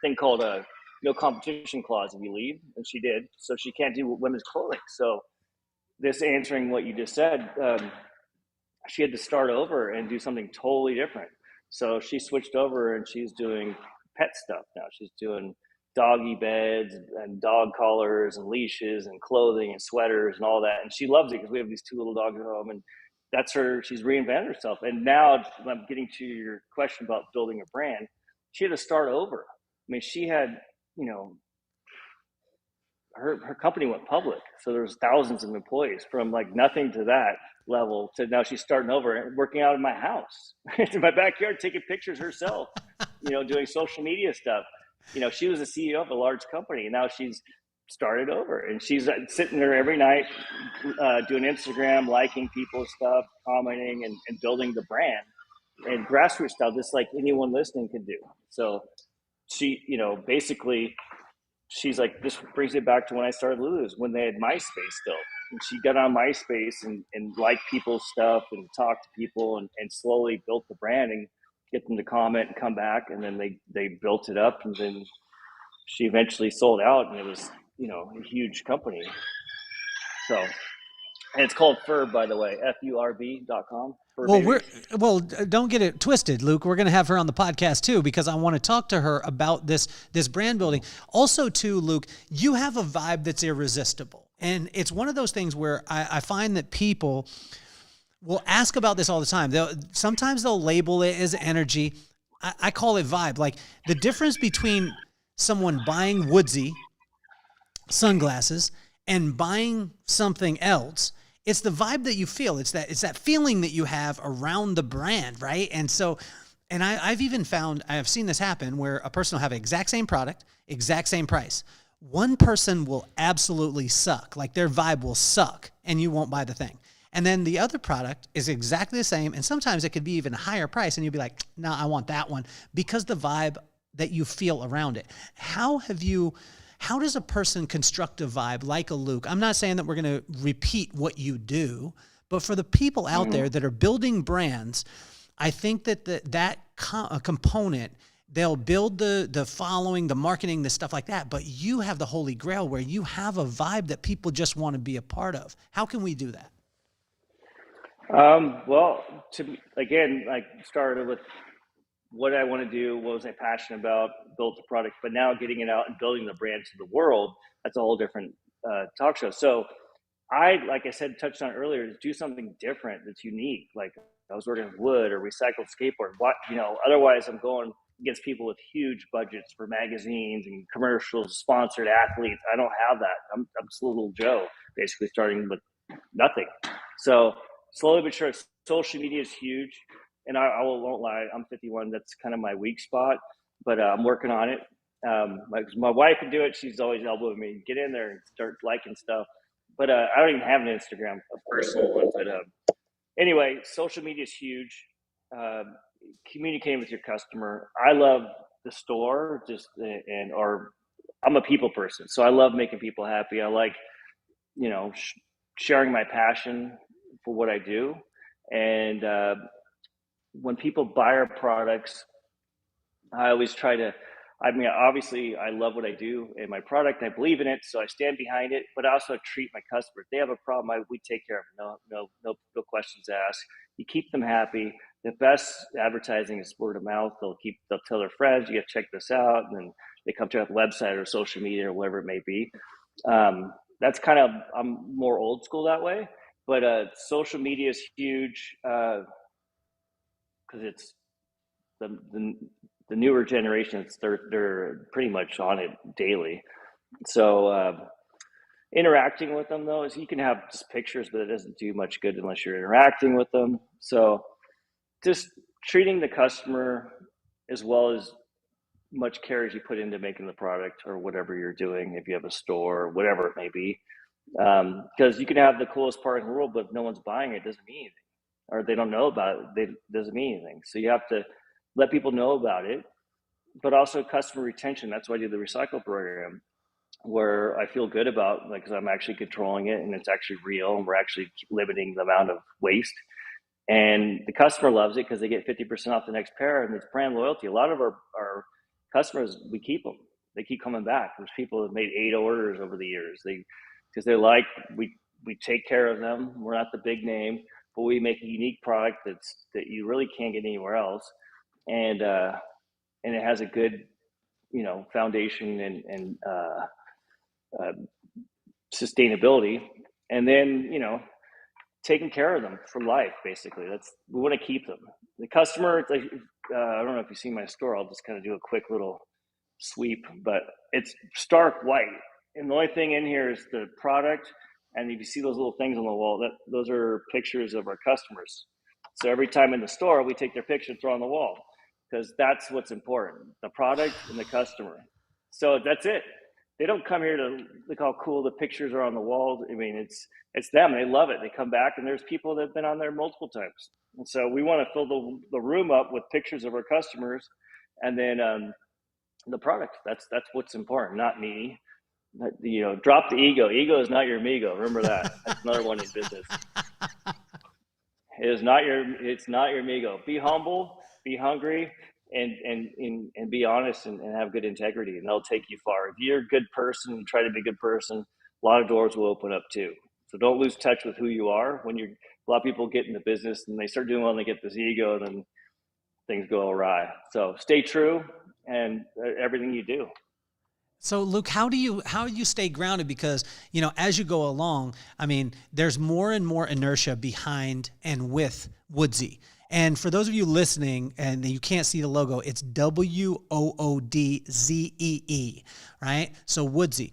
thing called a no competition clause if you leave, and she did. So she can't do women's clothing. So this answering what you just said, she had to start over and do something totally different. So she switched over and she's doing pet stuff now. She's doing doggy beds and dog collars and leashes and clothing and sweaters and all that. And she loves it because we have these two little dogs at home, and that's her. She's reinvented herself. And now I'm getting to your question about building a brand. She had to start over. I mean, she had, you know, her company went public, so there's thousands of employees, from like nothing to that level to now she's starting over and working out of my house in my backyard, taking pictures herself, doing social media stuff. She was the CEO of a large company, and now she's started over, and she's sitting there every night, doing Instagram, liking people's stuff, commenting, and building the brand and grassroots stuff, just like anyone listening could do. So she, basically, she's like, this brings it back to when I started Lulu's, when they had MySpace still. And she got on MySpace and liked people's stuff and talked to people, and slowly built the brand and get them to comment and come back. And then they built it up, and then she eventually sold out, and it was, a huge company. So, and it's called Furb, by the way, FURB.com. Well, don't get it twisted, Luke. We're going to have her on the podcast too, because I want to talk to her about this brand building. Also, too, Luke, you have a vibe that's irresistible, and it's one of those things where I find that people will ask about this all the time. Sometimes they'll label it as energy. I call it vibe. Like, the difference between someone buying WOODZEE sunglasses and buying something else, it's the vibe that you feel. It's that feeling that you have around the brand, right? And so, and I've even found, I have seen this happen where a person will have exact same product, exact same price. One person will absolutely suck, like their vibe will suck, and you won't buy the thing. And then the other product is exactly the same, and sometimes it could be even a higher price, and you'll be like, no, I want that one, because the vibe that you feel around it. How does a person construct a vibe like a Luke? I'm not saying that we're going to repeat what you do, but for the people out there that are building brands, I think that component, they'll build the following, the marketing, the stuff like that, but you have the holy grail where you have a vibe that people just want to be a part of. How can we do that? Well, again, I started with what I want to do, what was I passionate about, built the product, but now getting it out and building the brand to the world, that's a whole different talk show. So like I said, touched on earlier, is do something different that's unique. Like, I was working with wood or recycled skateboard. Otherwise I'm going gets people with huge budgets for magazines and commercials, sponsored athletes. I don't have that. I'm just a little Joe, basically starting with nothing. So slowly but sure, social media is huge. And won't lie, I'm 51. That's kind of my weak spot, but I'm working on it. My wife can do it. She's always elbowing me, get in there and start liking stuff. But I don't even have an Instagram, a personal one. But anyway, social media is huge. Uh, Communicating with your customer. I love the store, or I'm a people person, so I love making people happy. I like, sharing my passion for what I do, and when people buy our products, I always try to. I mean, obviously, I love what I do and my product. I believe in it, so I stand behind it. But I also treat my customers. If they have a problem, we take care of them. No questions asked. You keep them happy. The best advertising is word of mouth. They'll tell their friends, you got to check this out, and then they come to our website or social media or whatever it may be. That's kind of, I'm more old school that way. But social media is huge because it's the the newer generations. They're pretty much on it daily. So interacting with them though is you can have just pictures, but it doesn't do much good unless you're interacting with them. So just treating the customer as well as much care as you put into making the product or whatever you're doing, if you have a store, whatever it may be. Because you can have the coolest product in the world, but if no one's buying it, it doesn't mean anything. Or they don't know about it, it doesn't mean anything. So you have to let people know about it, but also customer retention. That's why I do the recycle program, where I feel good about, like, because I'm actually controlling it and it's actually real, and we're actually limiting the amount of waste. And the customer loves it because they get 50% off the next pair, and it's brand loyalty. A lot of our customers, we keep them. They keep coming back. There's people that made 8 orders over the years. Because they're like, we take care of them. We're not the big name, but we make a unique product that you really can't get anywhere else, and it has a good, foundation uh, sustainability. And then, taking care of them for life. Basically, we want to keep them. The customer, it's like, I don't know if you've seen my store. I'll just kind of do a quick little sweep, but it's stark white, and the only thing in here is the product. And if you see those little things on the wall, those are pictures of our customers. So every time in the store, we take their picture and throw on the wall, because that's what's important: the product and the customer. So that's it. They don't come here to look how cool the pictures are on the wall. I mean, it's them. They love it. They come back, and there's people that have been on there multiple times. And so we want to fill the room up with pictures of our customers, and then the product. That's what's important, not me. Drop the ego. Ego is not your amigo. Remember that. That's another one in business. It's not your amigo. Be humble, be hungry, and be honest, and have good integrity, and they'll take you far. If you're a good person and try to be a good person, a lot of doors will open up too. So don't lose touch with who you are. A lot of people get in the business and they start doing well and they get this ego, and then things go awry. So stay true and everything you do. So Luke, how do you stay grounded? Because, as you go along, I mean, there's more and more inertia behind and with WOODZEE. And for those of you listening and you can't see the logo, it's WOODZEE, right? So WOODZEE.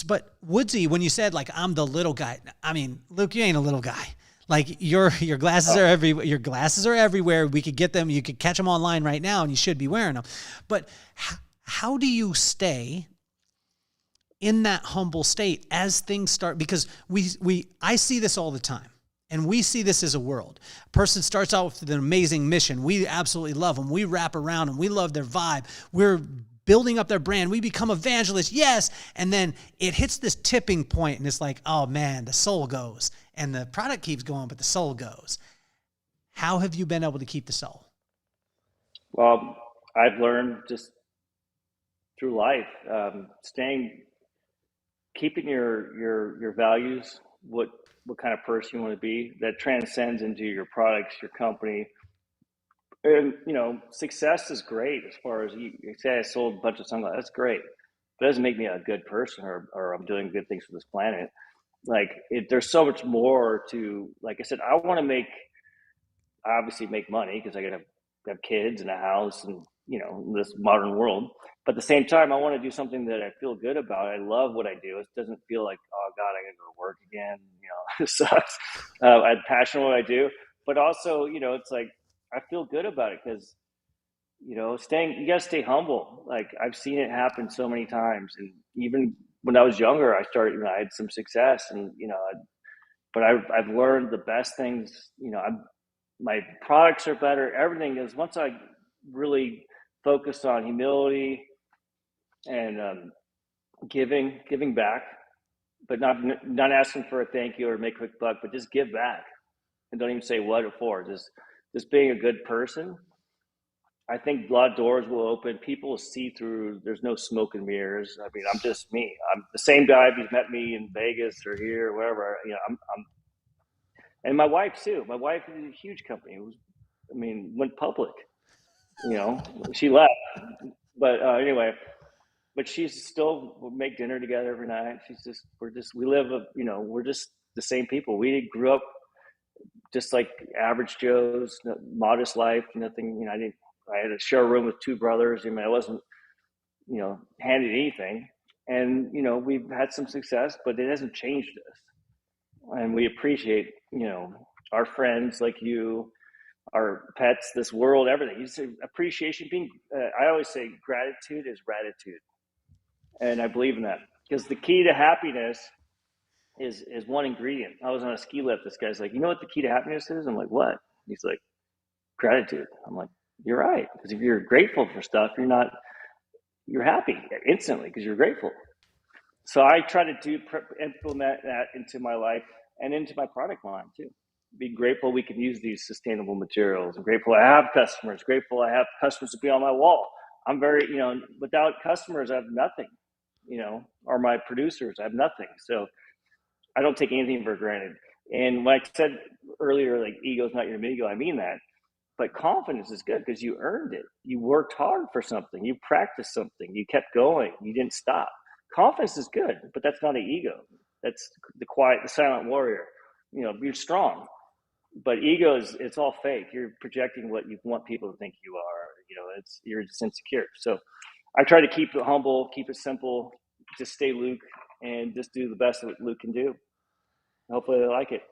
But WOODZEE, when you said, like, I'm the little guy, I mean, Luke, you ain't a little guy. Like, your glasses are everywhere. Your glasses are everywhere. We could get them. You could catch them online right now, and you should be wearing them. But how do you stay in that humble state as things start? Because I see this all the time, and we see this as a world. A person starts out with an amazing mission. We absolutely love them. We wrap around them. We love their vibe. We're building up their brand. We become evangelists. Yes. And then it hits this tipping point, and it's like, oh man, the soul goes, and the product keeps going, but the soul goes. How have you been able to keep the soul? Well, I've learned just through life, keeping your values, what kind of person you want to be, that transcends into your products, your company. And success is great. As far as you say, I sold a bunch of sunglasses. That's great. It doesn't make me a good person, or I'm doing good things for this planet. Like, there's so much more to. Like I said, I want to obviously make money, because I got to have kids and a house and this modern world. But at the same time, I want to do something that I feel good about. I love what I do. It doesn't feel like, oh God, I got to go to work again. It sucks. I'm passionate what I do, but also, it's like I feel good about it because you got to stay humble. Like I've seen it happen so many times, and even when I was younger, I started. I had some success, and but I've learned the best things. My products are better. Everything is once I really focused on humility and giving back, but not asking for a thank you or make a quick buck, but just give back and don't even say what or for. Just being a good person. I think a lot of doors will open. People will see through. There's no smoke and mirrors. I mean, I'm just me. I'm the same guy. If you've met me in Vegas or here or wherever, and my wife too. My wife is a huge company. Went public. She left, but anyway. But she's still we make dinner together every night. We live we're just the same people. We grew up just like average Joes, modest life, nothing. I had to share a room with two brothers. I wasn't handed anything, and we've had some success, but it hasn't changed us. And we appreciate our friends like you, our pets, this world, everything. You say appreciation. I always say gratitude is gratitude. And I believe in that because the key to happiness is one ingredient. I was on a ski lift. This guy's like, you know what the key to happiness is? I'm like, what? He's like, gratitude. I'm like, you're right. Because if you're grateful for stuff, you're happy instantly because you're grateful. So I try to implement that into my life and into my product line too. Be grateful we can use these sustainable materials. I'm grateful I have customers. Grateful I have customers to be on my wall. I'm very, without customers, I have nothing. Or my producers, I have nothing. So I don't take anything for granted. And like I said earlier, like ego's not your amigo, I mean that. But confidence is good because you earned it. You worked hard for something. You practiced something. You kept going. You didn't stop. Confidence is good, but that's not an ego. That's the quiet, the silent warrior. You're strong. But ego it's all fake. You're projecting what you want people to think you are. You're just insecure. So I try to keep it humble, keep it simple, just stay Luke, and just do the best that Luke can do. Hopefully they like it.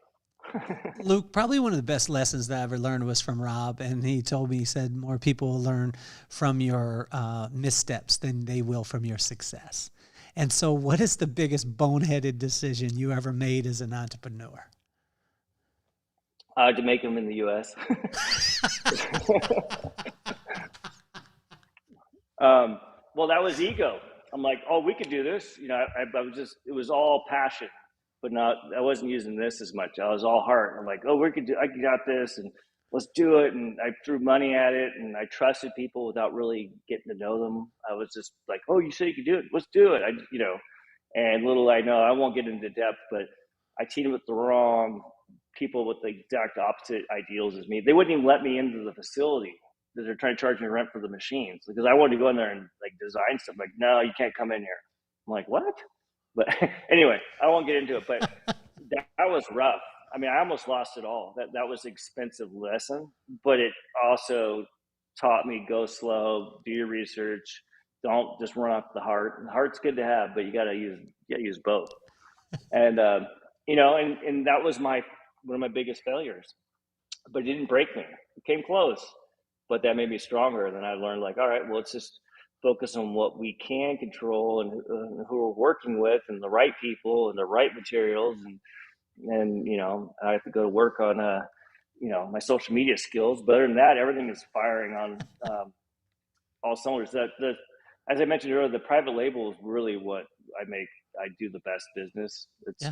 Luke, probably one of the best lessons that I ever learned was from Rob. And he told me, he said, more people will learn from your missteps than they will from your success. And so what is the biggest boneheaded decision you ever made as an entrepreneur? To make them in the U.S. Well, that was ego. I'm like, oh, we could do this. I was it was all passion, but I wasn't using this as much. I was all heart. I'm like, oh, I got this and let's do it. And I threw money at it and I trusted people without really getting to know them. I was just like, oh, you said you could do it. Let's do it. And little I know, I won't get into depth, but I cheated with the wrong people with the exact opposite ideals as me. They wouldn't even let me into the facility. They're trying to charge me rent for the machines because I wanted to go in there and like design stuff. Like, no, you can't come in here. I'm like, what? But anyway, I won't get into it. But that was rough. I almost lost it all. That was an expensive lesson, but it also taught me go slow, do your research, don't just run off the heart. The heart's good to have, but you gotta use both. And and that was one of my biggest failures. But it didn't break me. It came close, but that made me stronger. And then I learned, like, all right, well, let's just focus on what we can control and who we're working with, and the right people and the right materials, and I have to go to work on my social media skills. But other than that, everything is firing on all cylinders. As I mentioned earlier, the private label is really what I do the best business. It's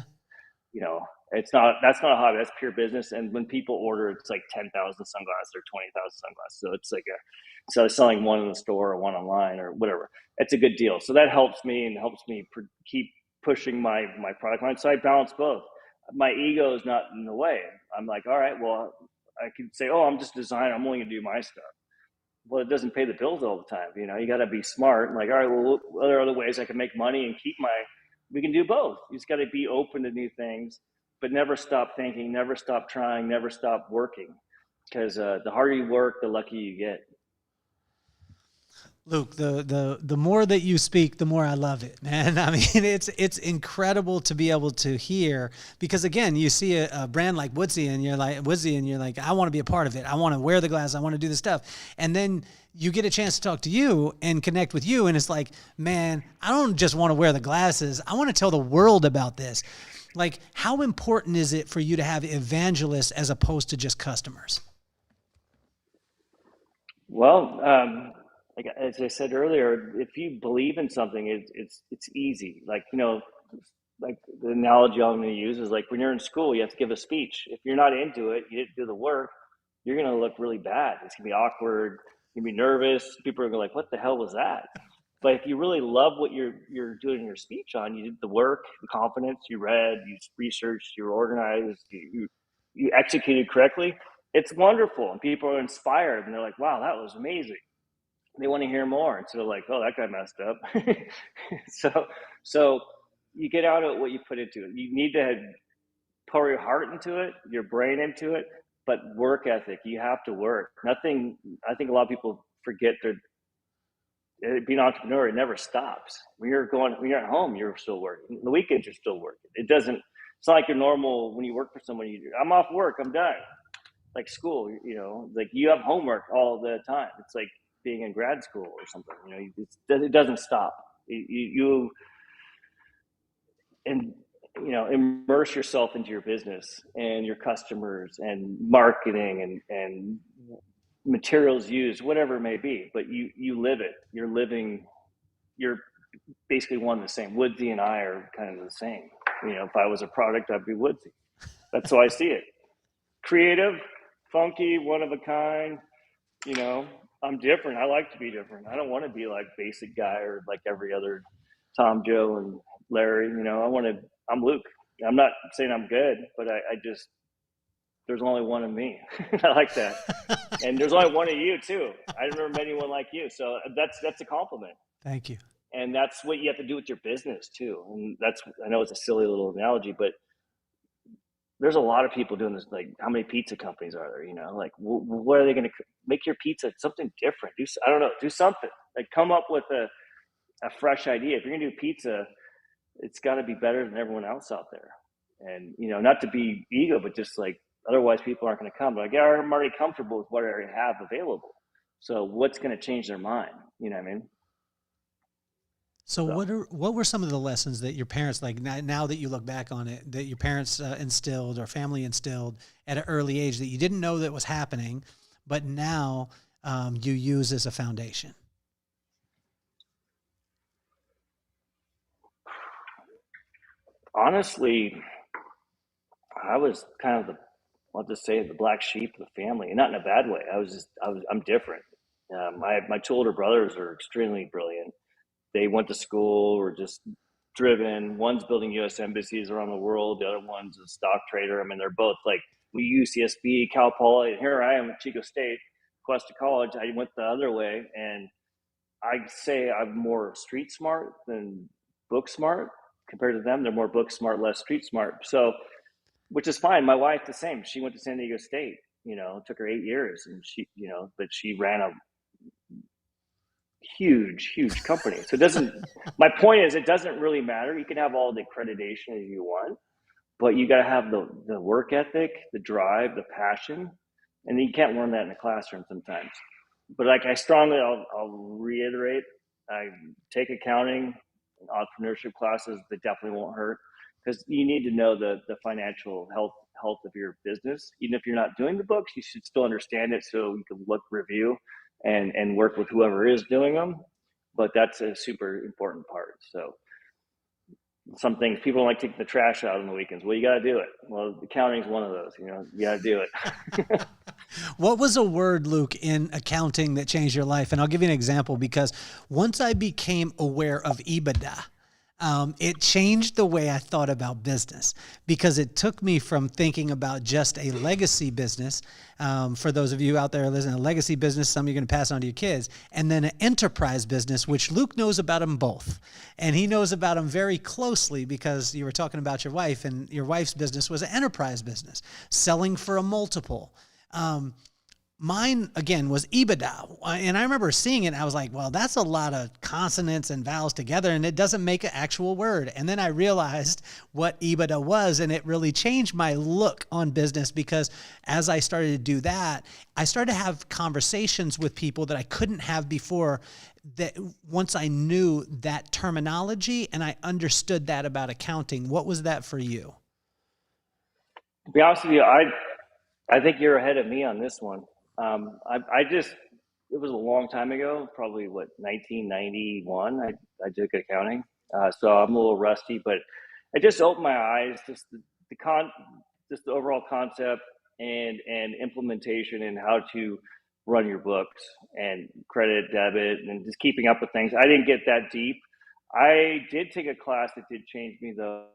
that's not a hobby. That's pure business. And when people order, it's like 10,000 sunglasses or 20,000 sunglasses. So it's like so selling one in the store or one online or whatever. It's a good deal. So that helps me and helps me keep pushing my product line. So I balance both. My ego is not in the way. I'm like, all right, well, I can say, oh, I'm just a designer. I'm only going to do my stuff. Well, it doesn't pay the bills all the time. You got to be smart. I'm like, all right, well, what are other ways I can make money and we can do both. You just got to be open to new things, but never stop thinking, never stop trying, never stop working. Because the harder you work, the luckier you get. Luke, the more that you speak, the more I love it, man. I mean, it's incredible to be able to hear, because again, you see a brand like WOODZEE and you're like, I want to be a part of it. I want to wear the glasses. I want to do this stuff. And then you get a chance to talk to you and connect with you. And it's like, man, I don't just want to wear the glasses. I want to tell the world about this. Like, how important is it for you to have evangelists as opposed to just customers? Well, like as I said earlier, if you believe in something, it's easy. Like, like the analogy I'm going to use is like when you're in school, you have to give a speech. If you're not into it, you didn't do the work, you're going to look really bad. It's going to be awkward. You're going to be nervous. People are going to be like, what the hell was that? But if you really love what you're doing your speech on, you did the work, the confidence, you read, you researched, you were organized, you executed correctly, it's wonderful. And people are inspired and they're like, wow, that was amazing. They want to hear more instead of like, oh, that guy messed up. So you get out of what you put into it. You need to pour your heart into it, your brain into it, but work ethic. You have to work. Nothing. I think a lot of people forget that being an entrepreneur, it never stops. When you're at home, you're still working. The weekends, you're still working. It's not like you're normal when you work for someone. I'm off work, I'm done. Like school, like you have homework all the time. It's like being in grad school or something. It doesn't stop. You immerse yourself into your business and your customers and marketing and materials used, whatever it may be. But you live it. You're basically one and the same. WOODZEE and I are kind of the same. If I was a product, I'd be WOODZEE. That's how I see it. Creative, funky, one of a kind. I'm different. I like to be different. I don't want to be like basic guy or like every other Tom, Joe, and Larry. I'm Luke. I'm not saying I'm good, but I just, there's only one of me. I like that. And there's only one of you too. I never met anyone like you. So that's a compliment. Thank you. And that's what you have to do with your business too. And I know it's a silly little analogy, but there's a lot of people doing this. Like, how many pizza companies are there? Like, what are they going to make your pizza something different? I don't know. Do something. Like, come up with a fresh idea. If you're going to do pizza, it's got to be better than everyone else out there. And not to be ego, but just like otherwise people aren't going to come. Like, yeah, I'm already comfortable with what I already have available. So what's going to change their mind? You know what I mean? So what were some of the lessons that your parents, like now that you look back on it, that your parents instilled or family instilled at an early age that you didn't know that was happening, but now you use as a foundation? Honestly, I was kind of I'll just say the black sheep of the family, and not in a bad way. I'm different. My two older brothers are extremely brilliant. They went to school, were just driven. One's building U.S. embassies around the world. The other one's a stock trader. I mean, they're both like, we UCSB, Cal Poly, and here I am at Chico State, Cuesta College. I went the other way, and I'd say I'm more street smart than book smart compared to them. They're more book smart, less street smart. So, which is fine. My wife, the same. She went to San Diego State. It took her 8 years, and but she ran a huge company. So my point is, it doesn't really matter. You can have all the accreditation as you want, but you got to have the work ethic, the drive, the passion, and you can't learn that in the classroom sometimes. But like I'll reiterate, I take accounting and entrepreneurship classes. That definitely won't hurt, because you need to know the financial health of your business. Even if you're not doing the books, you should still understand it so you can review and work with whoever is doing them. But that's a super important part. So some things, people don't like taking the trash out on the weekends. Well, you got to do it. Well, accounting is one of those. You got to do it. What was a word, Luke, in accounting that changed your life? And I'll give you an example, because once I became aware of EBITDA, it changed the way I thought about business, because it took me from thinking about just a legacy business. For those of you out there listening, a legacy business, some you're going to pass on to your kids, and then an enterprise business, which Luke knows about them both. And he knows about them very closely, because you were talking about your wife, and your wife's business was an enterprise business, selling for a multiple. mine again was EBITDA. And I remember seeing it and I was like, well, that's a lot of consonants and vowels together and it doesn't make an actual word. And then I realized what EBITDA was, and it really changed my look on business, because as I started to do that, I started to have conversations with people that I couldn't have before, that once I knew that terminology and I understood that about accounting. What was that for you? To be honest with you, I think you're ahead of me on this one. It was a long time ago, probably 1991. I did accounting, so I'm a little rusty, but it just opened my eyes. Just just the overall concept and implementation and how to run your books and credit, debit, and just keeping up with things. I didn't get that deep. I did take a class that did change me though.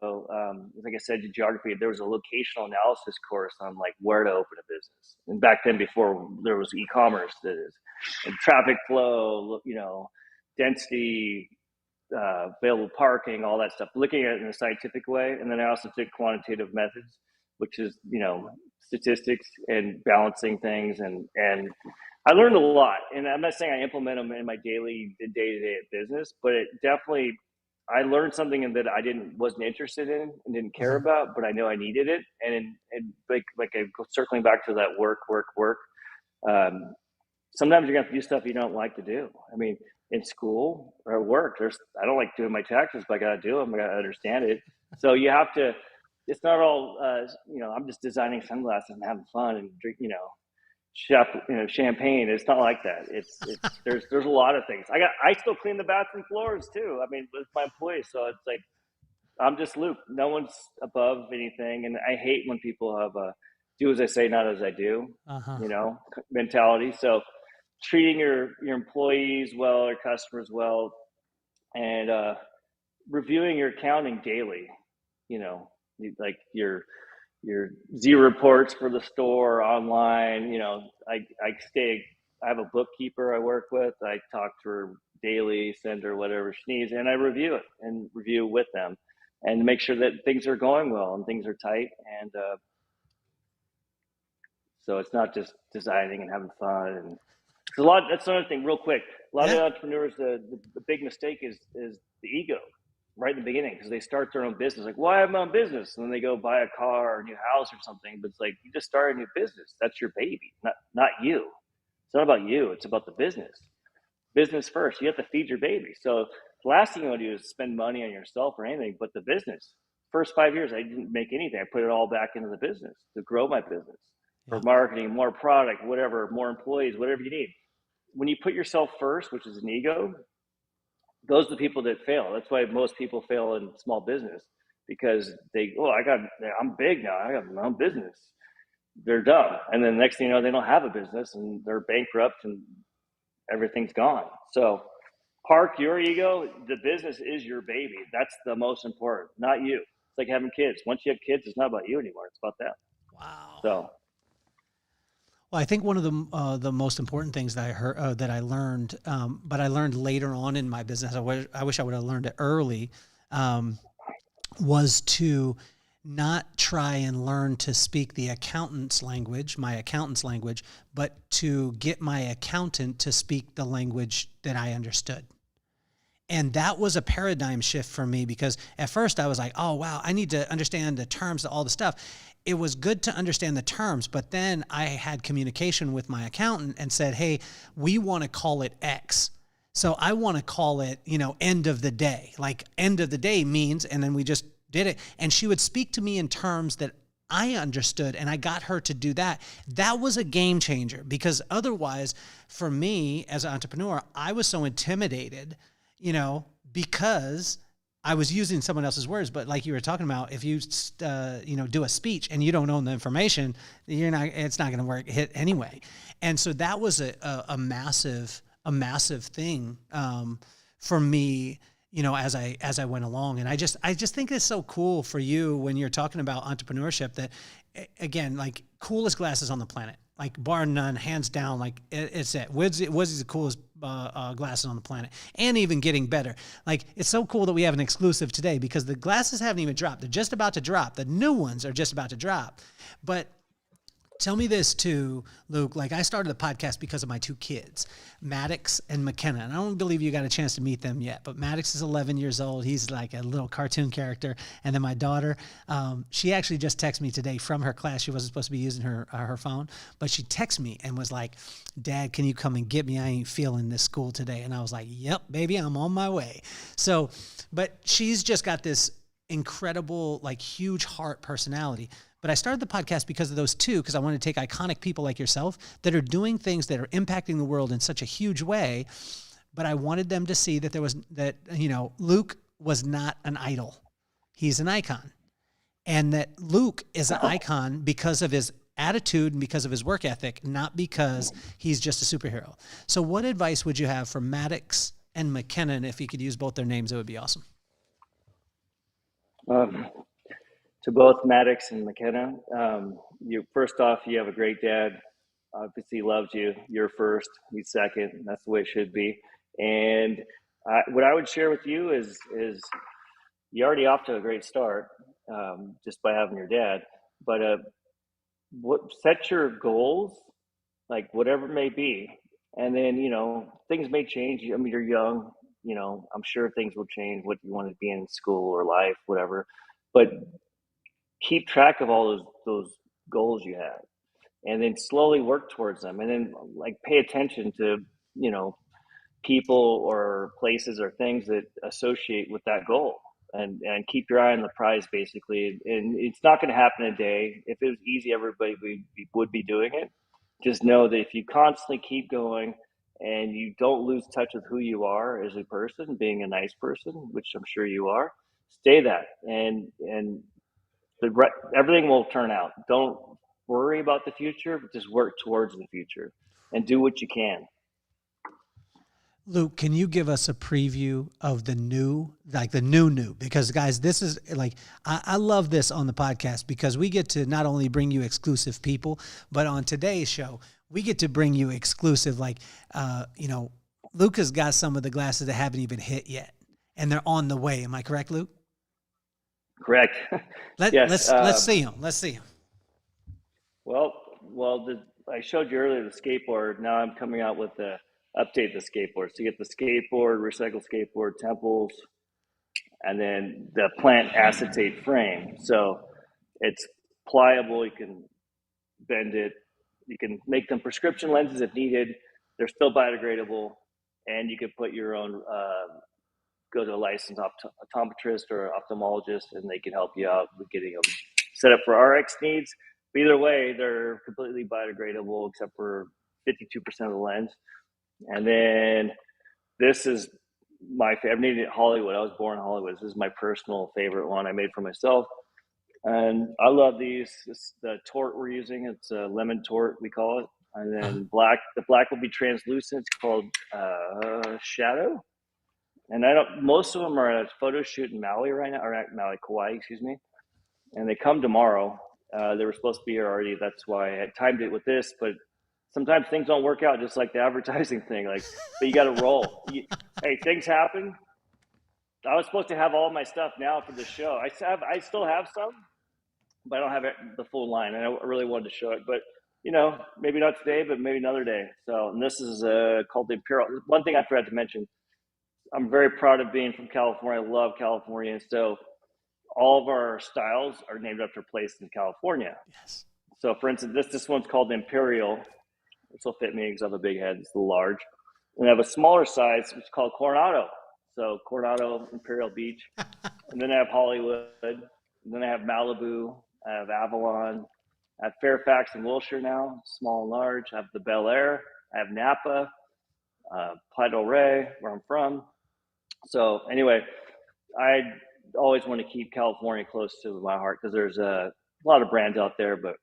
Like I said, geography. There was a locational analysis course on like where to open a business, and back then, before there was e-commerce, that is, and traffic flow, density, available parking, all that stuff. Looking at it in a scientific way, and then I also took quantitative methods, which is statistics and balancing things, and I learned a lot, and I'm not saying I implement them in my day-to-day business, but it definitely, I learned something that I wasn't interested in and didn't care about, but I know I needed it. And like I go circling back to that work. Sometimes you're gonna have to do stuff you don't like to do. I mean, in school or at work, I don't like doing my taxes, but I gotta do them. I gotta understand it. So you have to. It's not all. I'm just designing sunglasses and having fun and drink. Champagne. It's not like that. It's there's a lot of things. I still clean the bathroom floors too. I mean, with my employees. So it's like, I'm just Luke. No one's above anything, and I hate when people have a do as I say, not as I do, mentality. So treating your employees well, or customers well, and reviewing your accounting daily. Like your Z reports for the store online. I have a bookkeeper I work with. I talk to her daily, send her whatever she needs, and I review with them and make sure that things are going well and things are tight. And so it's not just designing and having fun. And it's a lot. That's another thing real quick. A lot of entrepreneurs, the big mistake is the ego right in the beginning, because they start their own business. Like, well, I have my own business. And then they go buy a car or a new house or something. But it's like, you just started a new business. That's your baby, not you. It's not about you. It's about the business. Business first. You have to feed your baby. So the last thing you want to do is spend money on yourself or anything, but the business. First 5 years, I didn't make anything. I put it all back into the business to grow my business, for marketing, more product, whatever, more employees, whatever you need. When you put yourself first, which is an ego, those are the people that fail. That's why most people fail in small business, because I'm big now. I got my own business. They're dumb. And then the next thing you know, they don't have a business and they're bankrupt and everything's gone. So park your ego. The business is your baby. That's the most important, not you. It's like having kids. Once you have kids, it's not about you anymore. It's about them. Wow. So. Well, I think one of the most important things that I heard that I learned, but I learned later on in my business. I wish I would have learned it early. Was to not try and learn to speak my accountant's language, but to get my accountant to speak the language that I understood. And that was a paradigm shift for me, because at first I was like, oh, wow, I need to understand the terms, all the stuff. It was good to understand the terms, but then I had communication with my accountant and said, hey, we want to call it X. So I want to call it, end of the day. Like, end of the day means, and then we just did it. And she would speak to me in terms that I understood, and I got her to do that. That was a game changer, because otherwise, for me as an entrepreneur, I was so intimidated, because I was using someone else's words. But like you were talking about, if you, do a speech and you don't own the information, it's not going to hit anyway. And so that was a massive thing, for me, as I went along. And I just think it's so cool for you when you're talking about entrepreneurship, that, again, like, coolest glasses on the planet, like, bar none, hands down. Like, it's it. WOODZEE's the coolest glasses on the planet, and even getting better. Like, it's so cool that we have an exclusive today, because the glasses haven't even dropped. They're just about to drop. The new ones are just about to drop. But Tell me this too, Luke. Like I started the podcast because of my two kids, Maddox and McKenna. And I don't believe you got a chance to meet them yet, but Maddox is 11 years old. He's like a little cartoon character. And then my daughter, she actually just texted me today from her class. She wasn't supposed to be using her phone, but she texted me and was like, Dad, can you come and get me? I ain't feeling this school today. And I was like, yep, baby, I'm on my way. So, but she's just got this incredible, like huge heart personality. But I started the podcast because of those two, because I wanted to take iconic people like yourself that are doing things that are impacting the world in such a huge way. But I wanted them to see that Luke was not an idol. He's an icon. And that Luke is an icon because of his attitude and because of his work ethic, not because he's just a superhero. So what advice would you have for Maddox and McKenna? And if you could use both their names, it would be awesome. To both Maddox and McKenna, first off, you have a great dad. Obviously, he loves you. You're first. He's second. That's the way it should be. And what I would share with you is you're already off to a great start just by having your dad. But set your goals, like whatever it may be, and then things may change. I mean, you're young. I'm sure things will change. What you want to be in school or life, whatever. But keep track of all those goals you have, and then slowly work towards them, and then like pay attention to people or places or things that associate with that goal, and keep your eye on the prize basically. And it's not going to happen in a day. If it was easy, everybody would be doing it. Just know that if you constantly keep going and you don't lose touch with who you are as a person, being a nice person, which I'm sure you are, stay that, and everything will turn out. Don't worry about the future, but just work towards the future and do what you can. Luke, can you give us a preview of the new? Because guys, this is like, I love this on the podcast because we get to not only bring you exclusive people, but on today's show, we get to bring you exclusive, Luke has got some of the glasses that haven't even hit yet and they're on the way. Am I correct, Luke? Correct. Yes. Let's see them. Let's see them. Well, I showed you earlier the skateboard. Now I'm coming out with update the skateboard. So you get the skateboard, recycled skateboard, temples, and then the plant acetate frame. So it's pliable. You can bend it. You can make them prescription lenses if needed. They're still biodegradable, and you can put your own. Go to a licensed optometrist or ophthalmologist, and they can help you out with getting them set up for RX needs. But either way, they're completely biodegradable except for 52% of the lens. And then this is my favorite. I've named it Hollywood. I was born in Hollywood. This is my personal favorite one I made for myself. And I love these. The tort we're using, it's a lemon tort, we call it. And then the black will be translucent. It's called Shadow. And most of them are at a photo shoot in Maui right now, or at Maui, Kauai, excuse me. And they come tomorrow. They were supposed to be here already. That's why I had timed it with this. But sometimes things don't work out, just like the advertising thing. But you got to roll. Hey, things happen. I was supposed to have all my stuff now for the show. I still have some, but I don't have the full line. And I really wanted to show it. But, maybe not today, but maybe another day. So, and this is called the Imperial. One thing I forgot to mention. I'm very proud of being from California. I love California. So all of our styles are named after places in California. Yes. So for instance, this one's called the Imperial. This will fit me because I have a big head. It's a little large. And I have a smaller size, which is called Coronado. So Coronado, Imperial Beach. And then I have Hollywood. And then I have Malibu. I have Avalon. I have Fairfax and Wilshire now, small and large. I have the Bel Air. I have Napa, Playa del Rey, where I'm from. So anyway, I always want to keep California close to my heart because there's a lot of brands out there, but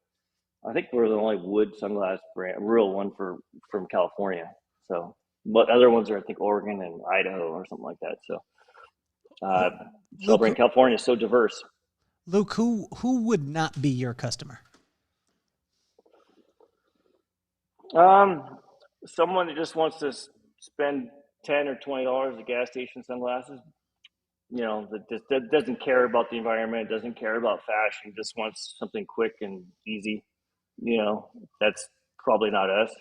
I think we're the only WOODZEE Sunglass brand, real one from California. So, but other ones are I think Oregon and Idaho or something like that. So, celebrating California is so diverse. Luke, who would not be your customer? Someone that just wants to spend $10 or $20 at gas station sunglasses, that doesn't care about the environment, doesn't care about fashion, just wants something quick and easy. that's probably not us,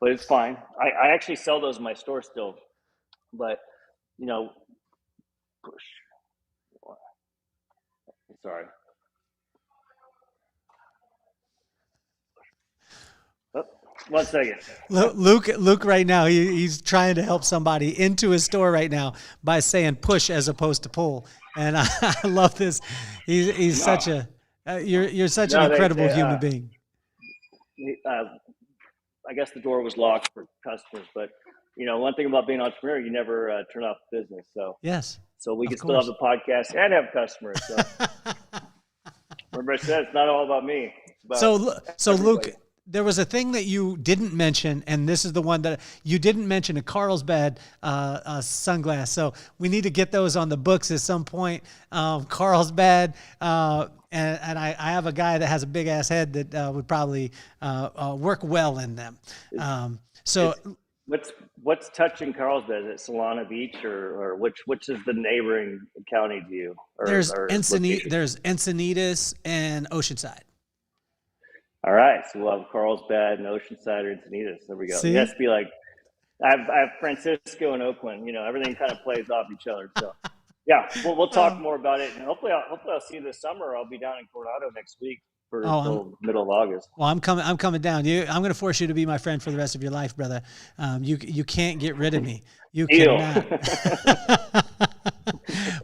but it's fine. I actually sell those in my store still, but you know, push. Sorry. Oh, 1 second. Luke, right now, he's trying to help somebody into his store right now by saying push as opposed to pull, and I love this. He's No, such a you're such an no, incredible human being. uh, I guess the door was locked for customers, but one thing about being an entrepreneur, you never turn off the business. Yes, So we of can still have course. the podcast and have customers. So remember, I said it's not all about me; it's about So Luke, everybody. there was a thing that you didn't mention, and this is the one that you didn't mention: a Carlsbad sunglass. So we need to get those on the books at some point. Carlsbad, and I have a guy that has a big ass head that would probably work well in them. So It's what's touching Carlsbad? Is it Solana Beach or which is the neighboring county to you or location? There's Encinitas and Oceanside. All right, so we'll have Carlsbad and Oceanside or Encinitas. There we go. It has See? to be like I have Francisco and Oakland. Everything kind of plays off each other. So yeah, we'll talk more about it, and hopefully I'll see you this summer. I'll be down in Coronado next week for Oh, till middle of August. well, I'm coming down. I'm going to force you to be my friend for the rest of your life, brother. You can't get rid of me. You Deal. cannot.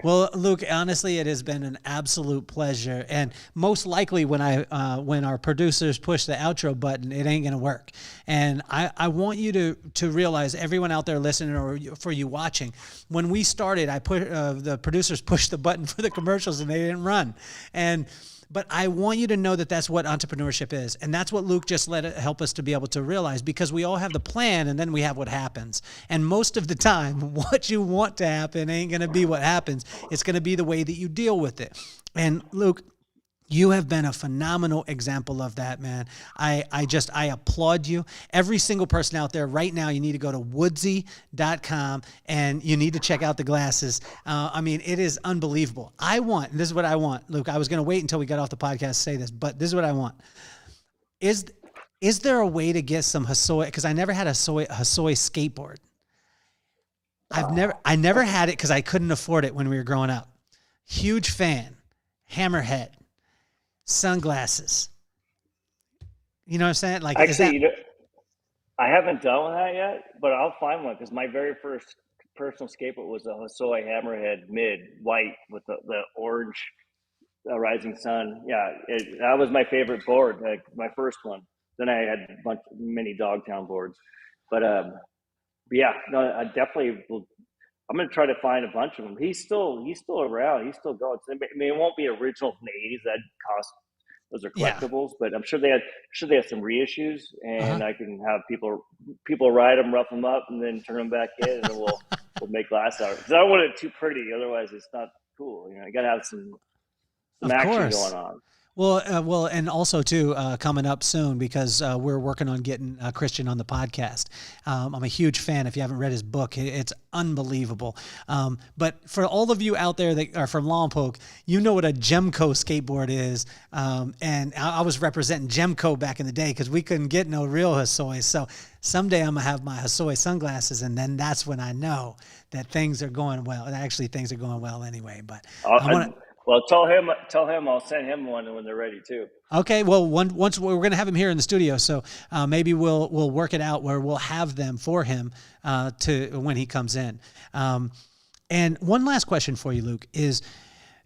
Well, Luke, honestly, it has been an absolute pleasure. And most likely when when our producers push the outro button, it ain't going to work. And I want you to realize, everyone out there listening or for you watching, when we started, the producers pushed the button for the commercials and they didn't run. But I want you to know that that's what entrepreneurship is. And that's what Luke just help us to be able to realize, because we all have the plan and then we have what happens. And most of the time, what you want to happen ain't going to be what happens. It's going to be the way that you deal with it. And Luke, you have been a phenomenal example of that, man. I applaud you. Every single person out there right now, you need to go to woodzie.com and you need to check out the glasses. I mean, it is unbelievable. And this is what I want, Luke. I was going to wait until we got off the podcast to say this, but this is what I want. Is there a way to get some Hosoi? Because I never had a Hosoi skateboard. I never had it because I couldn't afford it when we were growing up. Huge fan, hammerhead. Sunglasses. You know what I'm saying? Like, Actually, I haven't done that yet, but I'll find one because my very first personal skateboard was a Hosoi Hammerhead mid white with the orange rising sun. Yeah, that was my favorite board, like my first one. Then I had many Dogtown boards, but yeah, no, I definitely will. I'm gonna try to find a bunch of them. He's still around. He's still going. I mean, it won't be original from the '80s. That cost. Those are yeah. collectibles, but I'm sure they have some reissues, Uh-huh. and I can have people ride them, rough them up, and then turn them back in, and then we'll make glass out. Because I don't want it too pretty, otherwise it's not cool. You got to have some Of action going course. on. Well, and also too, coming up soon, because we're working on getting Christian on the podcast. I'm a huge fan. If you haven't read his book, it's unbelievable. But for all of you out there that are from Lompoc, you know what a Gemco skateboard is. And I was representing Gemco back in the day because we couldn't get no real Hosoi. So someday I'm gonna have my Hosoi sunglasses, and then that's when I know that things are going well. And actually, things are going well anyway. But I want to. Well, tell him I'll send him one when they're ready too. Okay, well, once we're going to have him here in the studio, so maybe we'll work it out where we'll have them for him to when he comes in. And one last question for you, Luke, is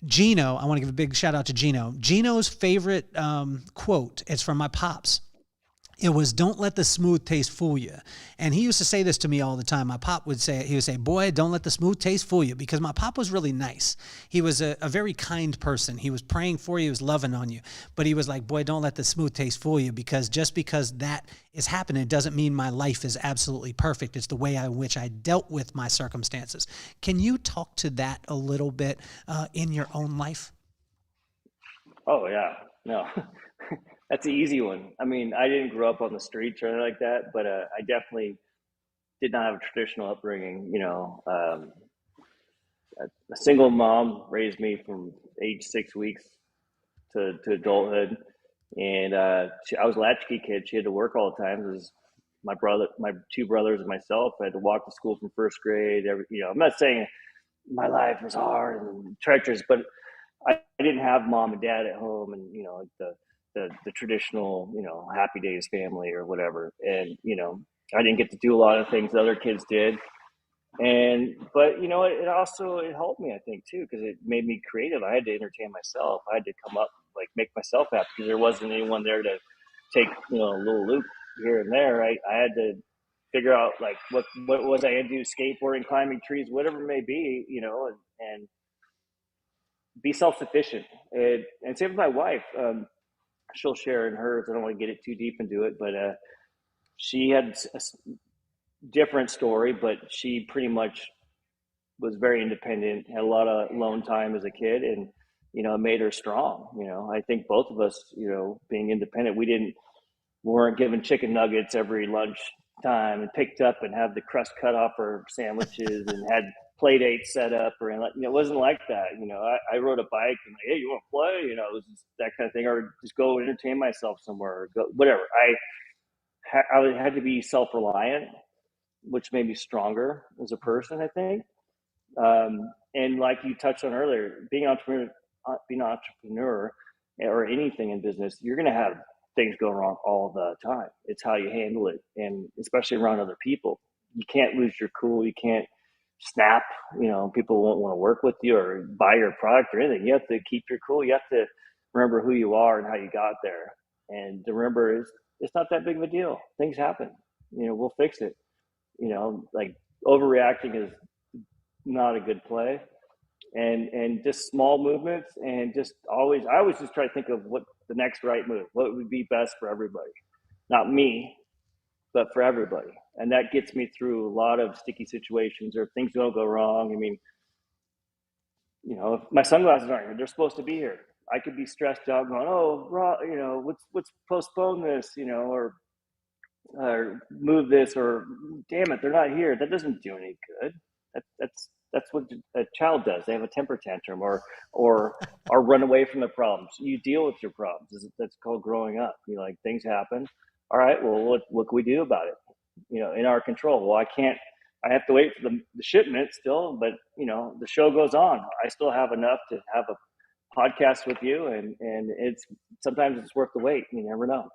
Gino. I want to give a big shout out to Gino. Gino's favorite quote is from my pops. It was, "Don't let the smooth taste fool you." And he used to say this to me all the time. My pop would say, "Boy, don't let the smooth taste fool you," because my pop was really nice. He was a very kind person. He was praying for you. He was loving on you. But he was like, "Boy, don't let the smooth taste fool you, because just because that is happening, it doesn't mean my life is absolutely perfect. It's the way in which I dealt with my circumstances." Can you talk to that a little bit in your own life? Oh yeah, no, that's an easy one. I mean, I didn't grow up on the streets or anything like that, but I definitely did not have a traditional upbringing. A single mom raised me from age 6 weeks to adulthood. And I was a latchkey kid. She had to work all the time. It was my two brothers, and myself. I had to walk to school from first grade. I'm not saying my life was hard and treacherous, but I didn't have mom and dad at home, and like the traditional happy days family or whatever. And I didn't get to do a lot of things that other kids did. And but it helped me, I think, too, because it made me creative. I had to entertain myself. I had to come up, like, make myself happy, because there wasn't anyone there to take a little loop here and there. I had to figure out, like, what was I gonna do, skateboarding, climbing trees, whatever it may be, and be self-sufficient. And same with my wife. She'll share in hers. I don't want to get it too deep into it, but she had a different story, but she pretty much was very independent, had a lot of alone time as a kid, and it made her strong. I think both of us, being independent, we weren't given chicken nuggets every lunch time and picked up and have the crust cut off our sandwiches and had play dates set up, or it wasn't like that. I rode a bike and, like, hey, you want to play? It was just that kind of thing, or just go entertain myself somewhere, or go whatever. I had to be self reliant, which made me stronger as a person, I think. And like you touched on earlier, being an entrepreneur or anything in business, you're going to have things go wrong all the time. It's how you handle it, and especially around other people. You can't lose your cool. You can't snap. People won't want to work with you or buy your product or anything. You have to keep your cool. You have to remember who you are and how you got there, and to remember it's not that big of a deal. Things happen. We'll fix it. Like, overreacting is not a good play. And just small movements, and just I always just try to think of what the next right move, what would be best for everybody, not me, but for everybody. And that gets me through a lot of sticky situations, or things don't go wrong. I mean, if my sunglasses aren't here, they're supposed to be here. I could be stressed out going, oh, let's postpone this, or move this, or damn it, they're not here. That doesn't do any good. That's what a child does. They have a temper tantrum, or run away from the problems. You deal with your problems. That's called growing up. Like, things happen. All right, well, what can we do about it? In our control. Well, I can't. I have to wait for the shipment still, but the show goes on. I still have enough to have a podcast with you, and it's sometimes it's worth the wait. You never know.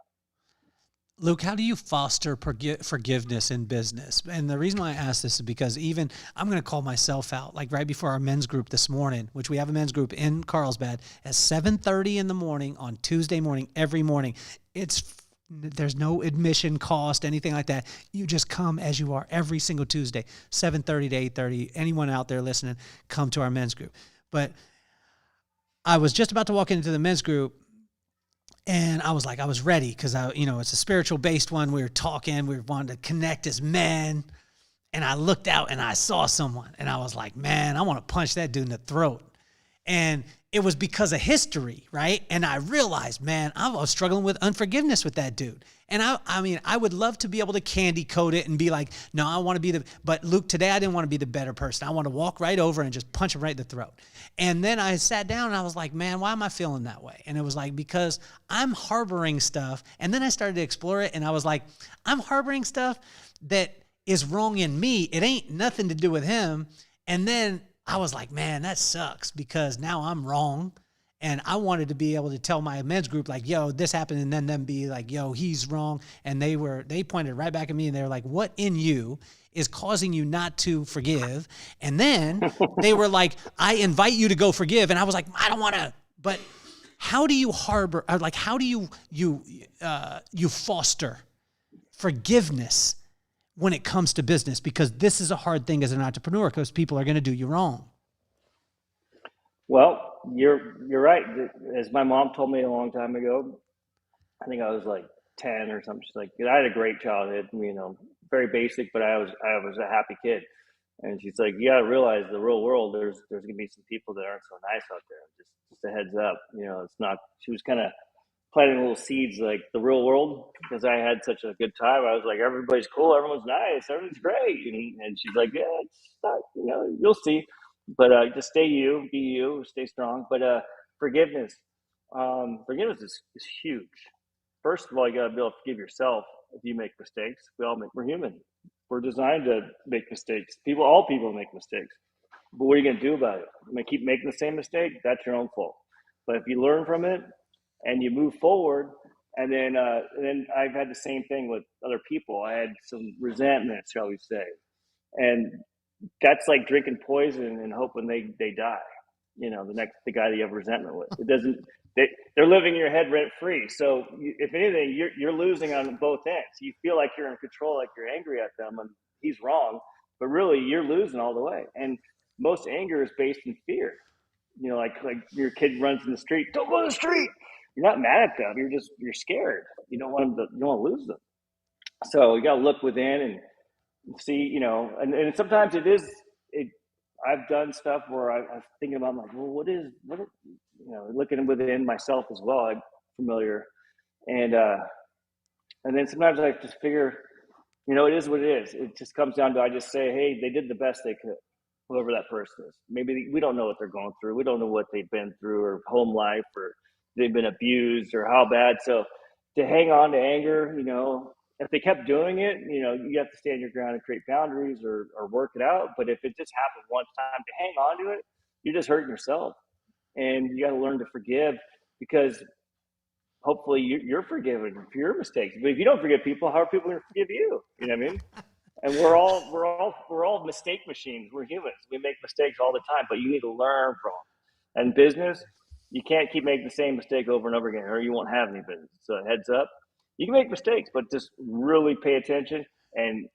Luke, how do you foster forgiveness in business? And the reason why I ask this is because even I'm going to call myself out, like right before our men's group this morning, which we have a men's group in Carlsbad at 7:30 in the morning on Tuesday morning, every morning. There's no admission cost, anything like that. You just come as you are every single Tuesday, 7:30 to 8:30. Anyone out there listening, come to our men's group. But I was just about to walk into the men's group, and I was ready, because it's a spiritual based one. We were talking, we wanted to connect as men. And I looked out and I saw someone, and I was like, man, I want to punch that dude in the throat. And it was because of history, right? And I realized, man, I was struggling with unforgiveness with that dude. And I would love to be able to candy coat it and be like, no, I want to be but Luke, today I didn't want to be the better person. I want to walk right over and just punch him right in the throat. And then I sat down and I was like, man, why am I feeling that way? And it was like, because I'm harboring stuff. And then I started to explore it, and I was like, I'm harboring stuff that is wrong in me. It ain't nothing to do with him. And then I was like, man, that sucks, because now I'm wrong. And I wanted to be able to tell my men's group, like, yo, this happened, and then them be like, yo, he's wrong. And they pointed right back at me, and they were like, what in you is causing you not to forgive? And then they were like, I invite you to go forgive. And I was like, I don't want to. But how do you harbor, or like, how do you foster forgiveness when it comes to business? Because this is a hard thing as an entrepreneur, because people are going to do you wrong. Well, you're right. As my mom told me a long time ago, I think I was like 10 or something. She's like, I had a great childhood, very basic, but I was a happy kid. And she's like, you gotta realize the real world, there's gonna be some people that aren't so nice out there. Just a heads up. It's not. She was kind of planting little seeds, like the real world, because I had such a good time. I was like, everybody's cool, everyone's nice, everything's great. And she's like, yeah, it's not, you'll see. But just stay you, be you, stay strong. But forgiveness. Forgiveness is huge. First of all, you got to be able to forgive yourself if you make mistakes. We're human. We're designed to make mistakes. All people make mistakes. But what are you going to do about it? I'm going to keep making the same mistake? That's your own fault. But if you learn from it and you move forward, and then I've had the same thing with other people. I had some resentment, shall we say, and that's like drinking poison and hoping they die. The guy that you have resentment with. It doesn't. They're living in your head rent free. So if anything, you're losing on both ends. You feel like you're in control, like you're angry at them, and he's wrong, but really you're losing all the way. And most anger is based in fear. Like your kid runs in the street, don't go in the street. You're not mad at them. You're scared. You don't want them to. You don't want to lose them. So you got to look within and see. And sometimes it is. I've done stuff where I'm thinking about, like, well, looking within myself as well. I'm familiar, and then sometimes I just figure, it is what it is. It just comes down to, I just say, hey, they did the best they could, whoever that person is. Maybe we don't know what they're going through. We don't know what they've been through, or home life, or they've been abused, or how bad. So to hang on to anger, if they kept doing it, you have to stand your ground and create boundaries or work it out. But if it just happened one time, to hang on to it, you're just hurting yourself. And you got to learn to forgive, because hopefully you're forgiven for your mistakes. But if you don't forgive people, how are people going to forgive you? You know what I mean? And we're all mistake machines. We're humans. We make mistakes all the time, but you need to learn from them. And business, you can't keep making the same mistake over and over again, or you won't have any business. So heads up, you can make mistakes, but just really pay attention and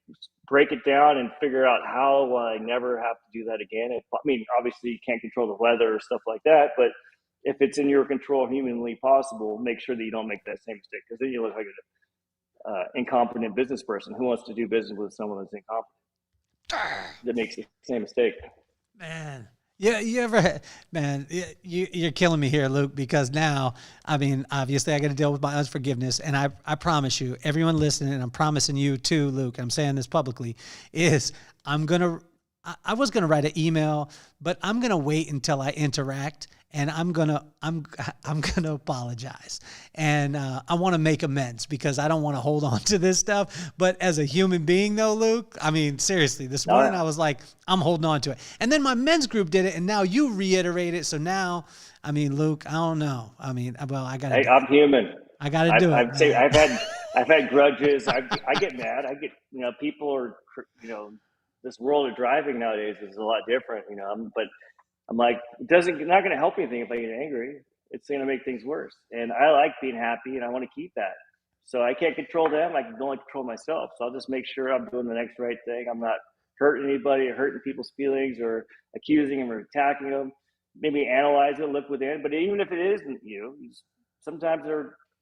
break it down and figure out how will I never have to do that again. Obviously you can't control the weather or stuff like that, but if it's in your control, humanly possible, make sure that you don't make that same mistake, because then you look like an incompetent business person. Who wants to do business with someone that's incompetent, that makes the same mistake? Man. Yeah, you're killing me here, Luke, because now, obviously I got to deal with my unforgiveness. And I promise you, everyone listening, and I'm promising you too, Luke, I'm saying this publicly, is I was going to write an email, but I'm going to wait until I interact, and I'm going to apologize. And I want to make amends, because I don't want to hold on to this stuff. But as a human being though, Luke, seriously, this morning I was like, I'm holding on to it. And then my men's group did it, and now you reiterate it. So now, Luke, I don't know. I got to. Hey, I'm human. I got to do it. I've had grudges. I get mad. People are, this world of driving nowadays is a lot different, but I'm like, not going to help anything if I get angry. It's going to make things worse. And I like being happy, and I want to keep that. So I can't control them. I can only control myself. So I'll just make sure I'm doing the next right thing. I'm not hurting anybody, or hurting people's feelings, or accusing them, or attacking them. Maybe analyze it, look within. But even if it isn't you, sometimes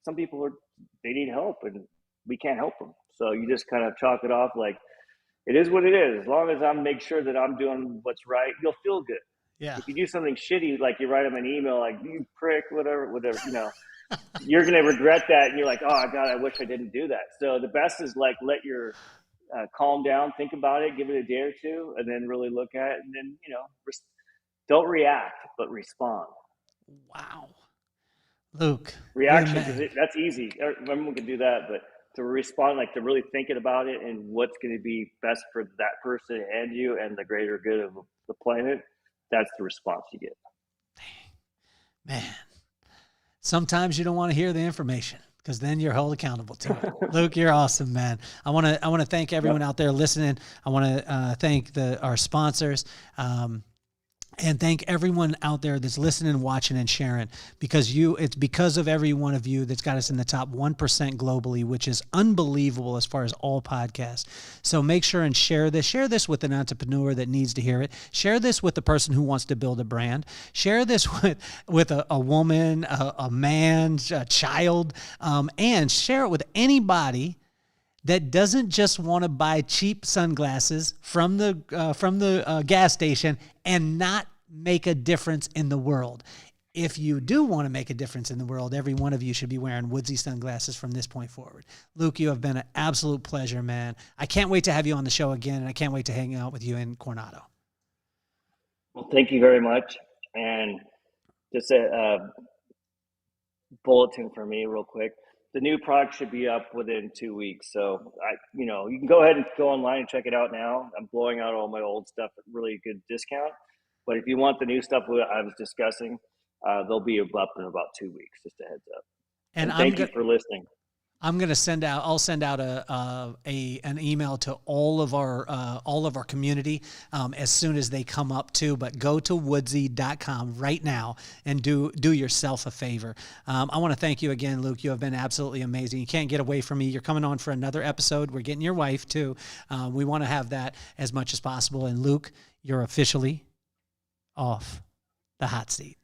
some people they need help, and we can't help them. So you just kind of chalk it off like, it is what it is. As long as I make sure that I'm doing what's right, you'll feel good. Yeah. If you do something shitty, like you write them an email, like, you prick, whatever, you're going to regret that. And you're like, oh God, I wish I didn't do that. So the best is like, let your calm down, think about it, give it a day or two, and then really look at it. And then, don't react, but respond. Wow. Luke. Reaction, that's easy. Everyone can do that, but to respond, like to really thinking about it and what's going to be best for that person and you and the greater good of the planet, that's the response you get. Man, sometimes you don't want to hear the information, because then you're held accountable to it. Luke, you're awesome, man. I want to thank everyone out there listening. I want to thank our sponsors. And thank everyone out there that's listening, watching, and sharing, because it's because of every one of you that's got us in the top 1% globally, which is unbelievable as far as all podcasts. So make sure and share this. Share this with an entrepreneur that needs to hear it. Share this with the person who wants to build a brand. Share this with a woman, a man, a child, and share it with anybody that doesn't just want to buy cheap sunglasses from the gas station and not make a difference in the world. If you do want to make a difference in the world, every one of you should be wearing WOODZEE sunglasses from this point forward. Luke, you have been an absolute pleasure, man. I can't wait to have you on the show again, and I can't wait to hang out with you in Coronado. Well, thank you very much. And just bulletin for me real quick. The new product should be up within 2 weeks. So you can go ahead and go online and check it out now. I'm blowing out all my old stuff at really good discount. But if you want the new stuff I was discussing, they'll be up in about 2 weeks. Just a heads up. And And thank you for listening. I'm going to send out, I'll send out an email to all of our community as soon as they come up too, but go to woodzee.com right now and do yourself a favor. I want to thank you again, Luke. You have been absolutely amazing. You can't get away from me. You're coming on for another episode. We're getting your wife too. We want to have that as much as possible. And Luke, you're officially off the hot seat.